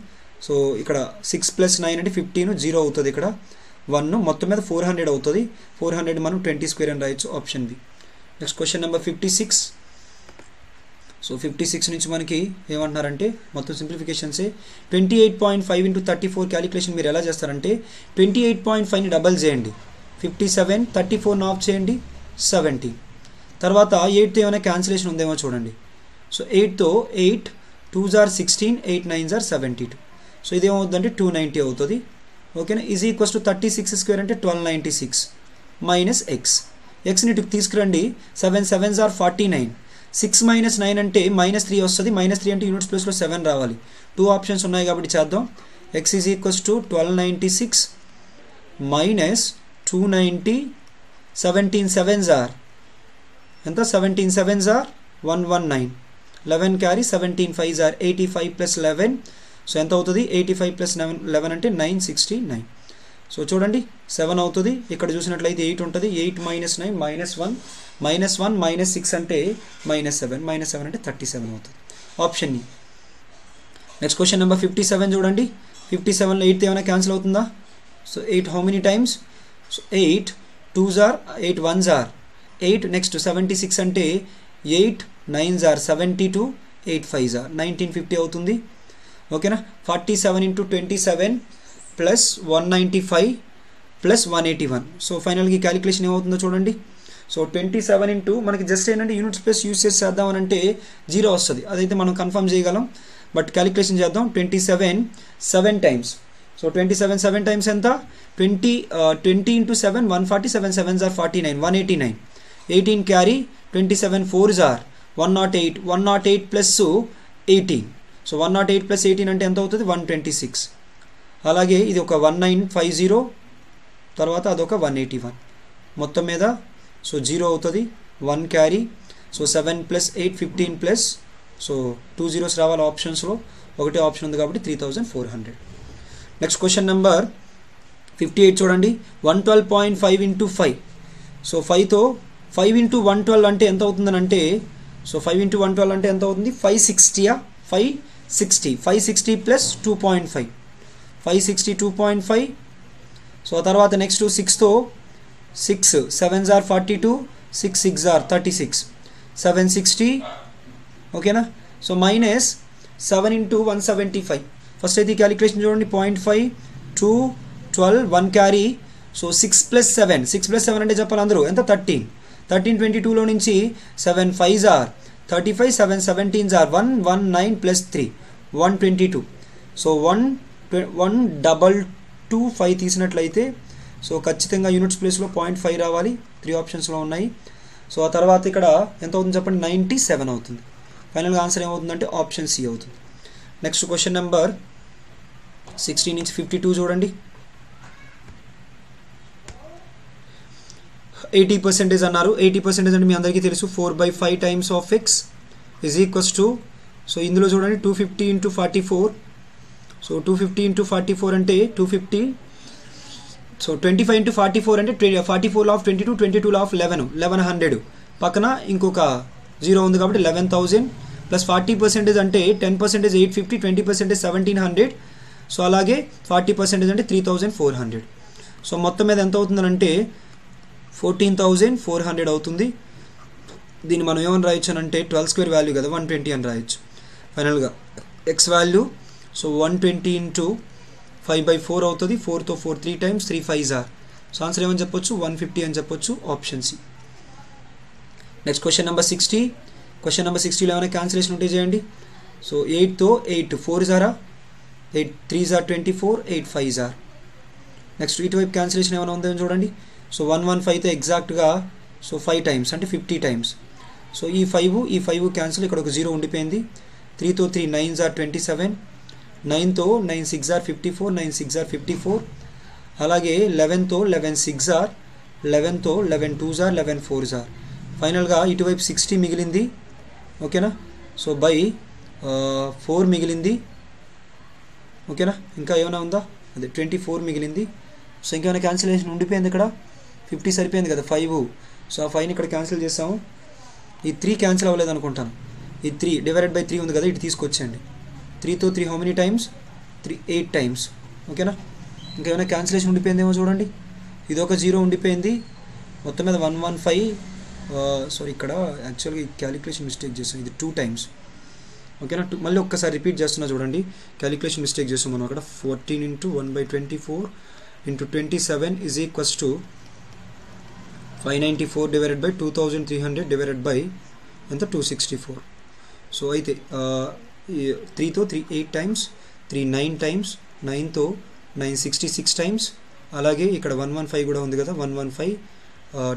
సో ఇక్కడ 6 + 9 అంటే 15, 0 అవుతుంది. ఇక్కడ 1 మొత్తం మీద 400 అవుతుంది. 400 మనం 20 స్క్వేర్ అని రాయొచ్చు, option B. Next question number 56. So 56 నుంచి మనకి ఏమంటున్నారంటే మొత్తం సింప్లిఫికేషన్సే. 28.5 × 34 క్యాలిక్యులేషన్ మీరు ఎలా చేస్తారంటే 28.5ని డబల్ చేయండి, 57, 34 ఆఫ్ చేయండి, 70. తర్వాత 8తో ఏమైనా క్యాన్సిలేషన్ ఉందేమో చూడండి. సో 8తో 8 2s are 16, 8 9s are 72. So ఇదేమవుతుందంటే 290 అవుతుంది. ఓకేనా? ఈజ్ ఈక్వల్స్ టు 36 స్క్వేర్ అంటే 1296 మైనస్ ఎక్స్. ఎక్స్ని ఇటు తీసుకురండి, 7 7s are 49. 6 - 9 అంటే -3 వస్తుంది. -3 అంటే యూనిట్స్ ప్లేస్లో 7 రావాలి. 2 ఆప్షన్స్ ఉన్నాయి కాబట్టి చేద్దాం. X is equals to 1296 minus 290. 17 7s are ఎంత? 17 7s are 119. 11 carry 17 5s are 85 + 11. So ఎంత అవుతుంది? 85 + 11 అంటే 969. సో చూడండి 7 అవుతుంది. ఇక్కడ చూసినట్లయితే 8 ఉంటుంది. 8 - 9 -1 -1 -6 అంటే -7. -7 అంటే 37 అవుతుంది, option E. Next question number 57 చూడండి. 57లో 8 ఏమైనా క్యాన్సిల్ అవుతుందా? So 8 how many times? So 8 2s are 8 1s are 8 next 76 అంటే 8 9s are 72 8 5s are 1950 అవుతుంది ఓకేనా 47 into 27 ప్లస్ 195 ప్లస్ 181 సో ఫైనల్గా ఈ క్యాలిక్యులేషన్ ఏమవుతుందో చూడండి సో 27 ఇంటూ మనకి జస్ట్ ఏంటంటే యూనిట్స్ ప్లస్ యూస్ చేసి చేద్దామని అంటే 0 వస్తుంది అదైతే మనం కన్ఫర్మ్ చేయగలం బట్ క్యాలిక్యులేషన్ చేద్దాం 27 7 టైమ్స్ సో 27 7 టైమ్స్ ఎంత 20 into 7 147 7s are 49 189 18 carry 27 4s are 108 plus 18 so 108 plus 18 అంటే ఎంత అవుతుంది 126 అలాగే ఇది ఒక 1950 తర్వాత అదొక 181 మొత్తం మీద సో 0 అవుతుంది 1 carry so 7 plus 8 15 plus so 2 zeros రావాలి ఆప్షన్స్లో ఒకటే ఆప్షన్ ఉంది కాబట్టి 3400 నెక్స్ట్ క్వశ్చన్ నెంబర్ 58 చూడండి 112.5 into 5 సో 5తో 5 into 112 అంటే ఎంత అవుతుందని అంటే సో 5 into 112 అంటే ఎంత అవుతుంది 560 ప్లస్ 2.5 562.5 సో తర్వాత next 6తో 6 7s are 42 6 6s are 36 760 ఓకేనా సో మైనస్ 7 into 175 ఫస్ట్ అయితే క్యాలిక్యులేషన్ చూడండి 0.5 2 12 1 క్యారీ సో 6 ప్లస్ 7 అంటే చెప్పాలి అందరూ ఎంత 13 22లో నుంచి 7 5s are 35 7 17s are 119 plus 3 122 so 125 తీసినట్లయితే సో ఖచ్చితంగా యూనిట్స్ ప్లేస్లో 0.5 రావాలి 3 ఆప్షన్స్లో ఉన్నాయి సో ఆ తర్వాత ఇక్కడ ఎంత అవుతుంది చెప్పండి 97 అవుతుంది ఫైనల్గా ఆన్సర్ ఏమవుతుందంటే ఆప్షన్ సి అవుతుంది నెక్స్ట్ క్వశ్చన్ నెంబర్ 16 నుంచి 52 చూడండి 80% అన్నారు 80% అంటే మీ అందరికీ తెలుసు 4/5 times of X is equals to so ఇందులో చూడండి 250 into 44 సో 250 into 44 అంటే 250 సో 25 into 44 అంటే 44 law of 22 22 law of 1100 పక్కన ఇంకొక 0 ఉంది కాబట్టి 11000 ప్లస్ 40% అంటే 10% 850 20% 1700 సో అలాగే 40% అంటే 3400 సో మొత్తం మీద ఎంత అవుతుందనంటే 14400 అవుతుంది దీన్ని మనం ఏమని రాయొచ్చు అంటే 12 స్క్వేర్ వాల్యూ కదా 120 అని రాయొచ్చు ఫైనల్గా ఎక్స్ వాల్యూ సో 120 into 5/4 అవుతుంది 4తో 4 3 times 3 5s are so answer ఏమని చెప్పొచ్చు 150 అని చెప్పొచ్చు option C next question number 60 question number 60లో ఏమైనా క్యాన్సిలేషన్ ఉంటే చేయండి సో 8తో 8 4s are 8 3s are 24 8 5s are next ఇటువైపు క్యాన్సిలేషన్ ఏమైనా ఉందో చూడండి సో 115తో ఎగ్జాక్ట్గా సో 5 times అంటే 50 times సో ఈ 5 క్యాన్సిల్ ఇక్కడ ఒక 0 ఉండిపోయింది 3తో 3 9s are 27 9తో 9 6s are 54 9 6s are 54 అలాగే 11తో 11 6s are 11తో 11 2s are 11 4s are ఫైనల్గా ఇటువైపు 60 మిగిలింది ఓకేనా సో బై 4 మిగిలింది ఓకేనా ఇంకా ఏమైనా ఉందా అదే 24 మిగిలింది సో ఇంకేమైనా క్యాన్సిలేషన్ ఉండిపోయింది ఇక్కడ 50 సరిపోయింది కదా 5 సో ఆ 5ని ఇక్కడ క్యాన్సిల్ చేసాము ఈ 3 క్యాన్సిల్ అవ్వలేదు అనుకుంటాను ఈ 3 డివైడెడ్ బై 3 ఉంది కదా ఇటు తీసుకొచ్చేయండి 3తో 3 హౌ మెనీ టైమ్స్ 8 times ఓకేనా ఇంకా ఏమైనా క్యాన్సిలేషన్ ఉండిపోయిందేమో చూడండి ఇది ఒక 0 ఉండిపోయింది మొత్తం మీద 115 సారీ ఇక్కడ యాక్చువల్గా ఈ క్యాలిక్యులేషన్ మిస్టేక్ చేస్తాం ఇది 2 times ఓకేనా మళ్ళీ ఒక్కసారి రిపీట్ చేస్తున్నా చూడండి క్యాలిక్యులేషన్ మిస్టేక్ చేస్తాం మనం అక్కడ 14 into 1/24 into 27 is equals to 594 divided by 2300 divided by ఎంత 264 సో అయితే 3తో 3 8 times 3 9 times 9తో 966 times అలాగే ఇక్కడ 115 కూడా ఉంది కదా 115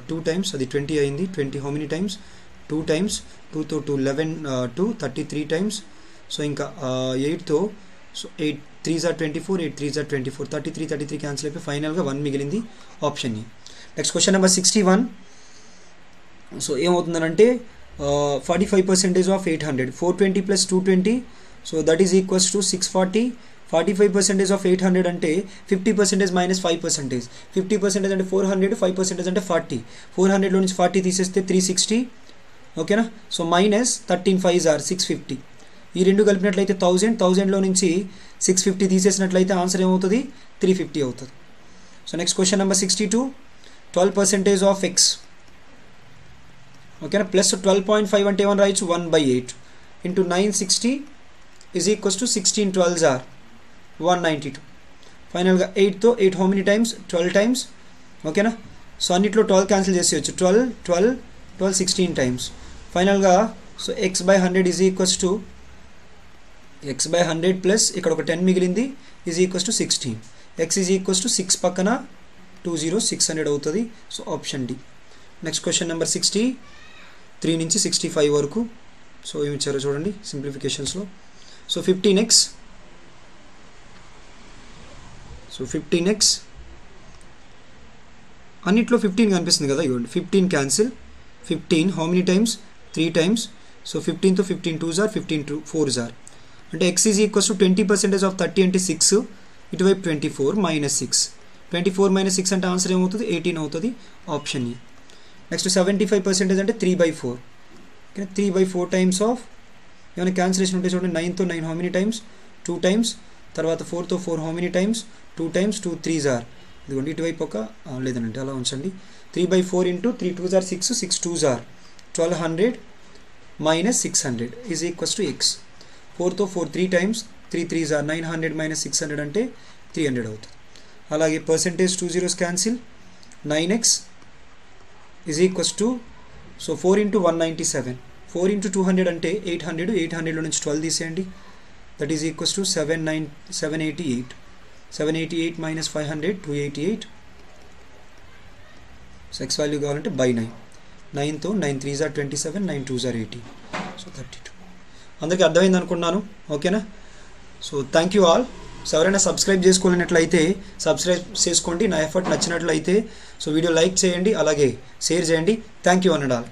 2 times అది 20 అయింది 20 హౌ మెనీ టైమ్స్ 2 times 2తో 2 11 2 33 times సో ఇంకా 8తో so 8 3s are 24 8 3s are 24 33 cancel అయిపోయి ఫైనల్గా 1 మిగిలింది option E next question number 61 so ఏమవుతుందనంటే 45% of 800 420 plus 220 so that is equals to 640 45% of 800 అంటే 50% మైనస్ 5% 50% అంటే 400 5% అంటే 40 400లో నుంచి 40 తీసేస్తే 360 ఓకేనా సో మైనస్ 13 5s are 650 ఈ రెండు కలిపినట్లయితే 1000లో నుంచి 650 తీసేసినట్లయితే ఆన్సర్ ఏమవుతుంది 350 అవుతుంది so next question number 62 12% of X ఓకేనా. ప్లస్ 12.5 అంటే ఏమని రాయొచ్చు 1/8 into 960 is equals to 16 12s are 192. ఫైనల్గా 8తో 8 హౌ మెనీ టైమ్స్ 12 టైమ్స్. ఓకేనా. సో అన్నిట్లో 12 క్యాన్సిల్ చేసేయచ్చు. 12 12 12 16 టైమ్స్. ఫైనల్గా so x/100 is equals to x/100 plus ఇక్కడ ఒక 10 మిగిలింది is equals to 16. x is equals to 6 పక్కన 20 600 అవుతుంది. So option D. Next question number 63 నుంచి 65 వరకు. సో ఏమి ఇచ్చారో చూడండి సింప్లిఫికేషన్స్లో. సో 15x అన్నిట్లో 15 కనిపిస్తుంది కదా, ఇవ్వండి 15 cancel. 15 how many times 3 times. So 15తో 15 2s ఆర్ 15 4s ఆర్ అంటే x is equals to 20% of 30 అంటే 6, ఇటువైపు 24 మైనస్ 6. 24 మైనస్ 6 అంటే ఆన్సర్ ఏమవుతుంది 18 అవుతుంది. Option E. నెక్స్ట్ 75% అంటే 3/4. ఓకే 3/4 టైమ్స్ ఆఫ్ ఏమైనా క్యాన్సిలేషన్ ఉంటే చూడండి. 9తో 9 హౌ మెనీ టైమ్స్ 2 టైమ్స్. తర్వాత 4తో 4 how many times 2 times 2 3s are. ఇదిగోండి ఇటువైపు ఒక లేదంటే అలా ఉంచండి. 3/4 into 3 2s are 6 6 2s are 1200 minus 600 is equals to x. 4తో 4 3 టైమ్స్ 3 3s ఆర్ 900 మైనస్ 600 అంటే 300 అవుతుంది. అలాగే percentage 2 zeros cancel. 9x is equals to so 4 into 197 4 into 200 అంటే 800. 800లో నుంచి 12 తీసేయండి. That is equals to 788. 788 minus 500 288. So x value కావాలంటే by 9. 9తో 9 3s are 27 9 2s are 18. So 32. అందరికీ అర్థమైంది అనుకున్నాను. ఓకేనా. So thank you all. So ఎవరైనా సబ్స్క్రైబ్ చేసుకోలేనట్లయితే సబ్స్క్రైబ్ చేసుకోండి. నా ఎఫర్ట్ నచ్చినట్లయితే సో వీడియో లైక్ చేయండి, అలాగే షేర్ చేయండి. థ్యాంక్ యూ అన్నాడు ఆల్.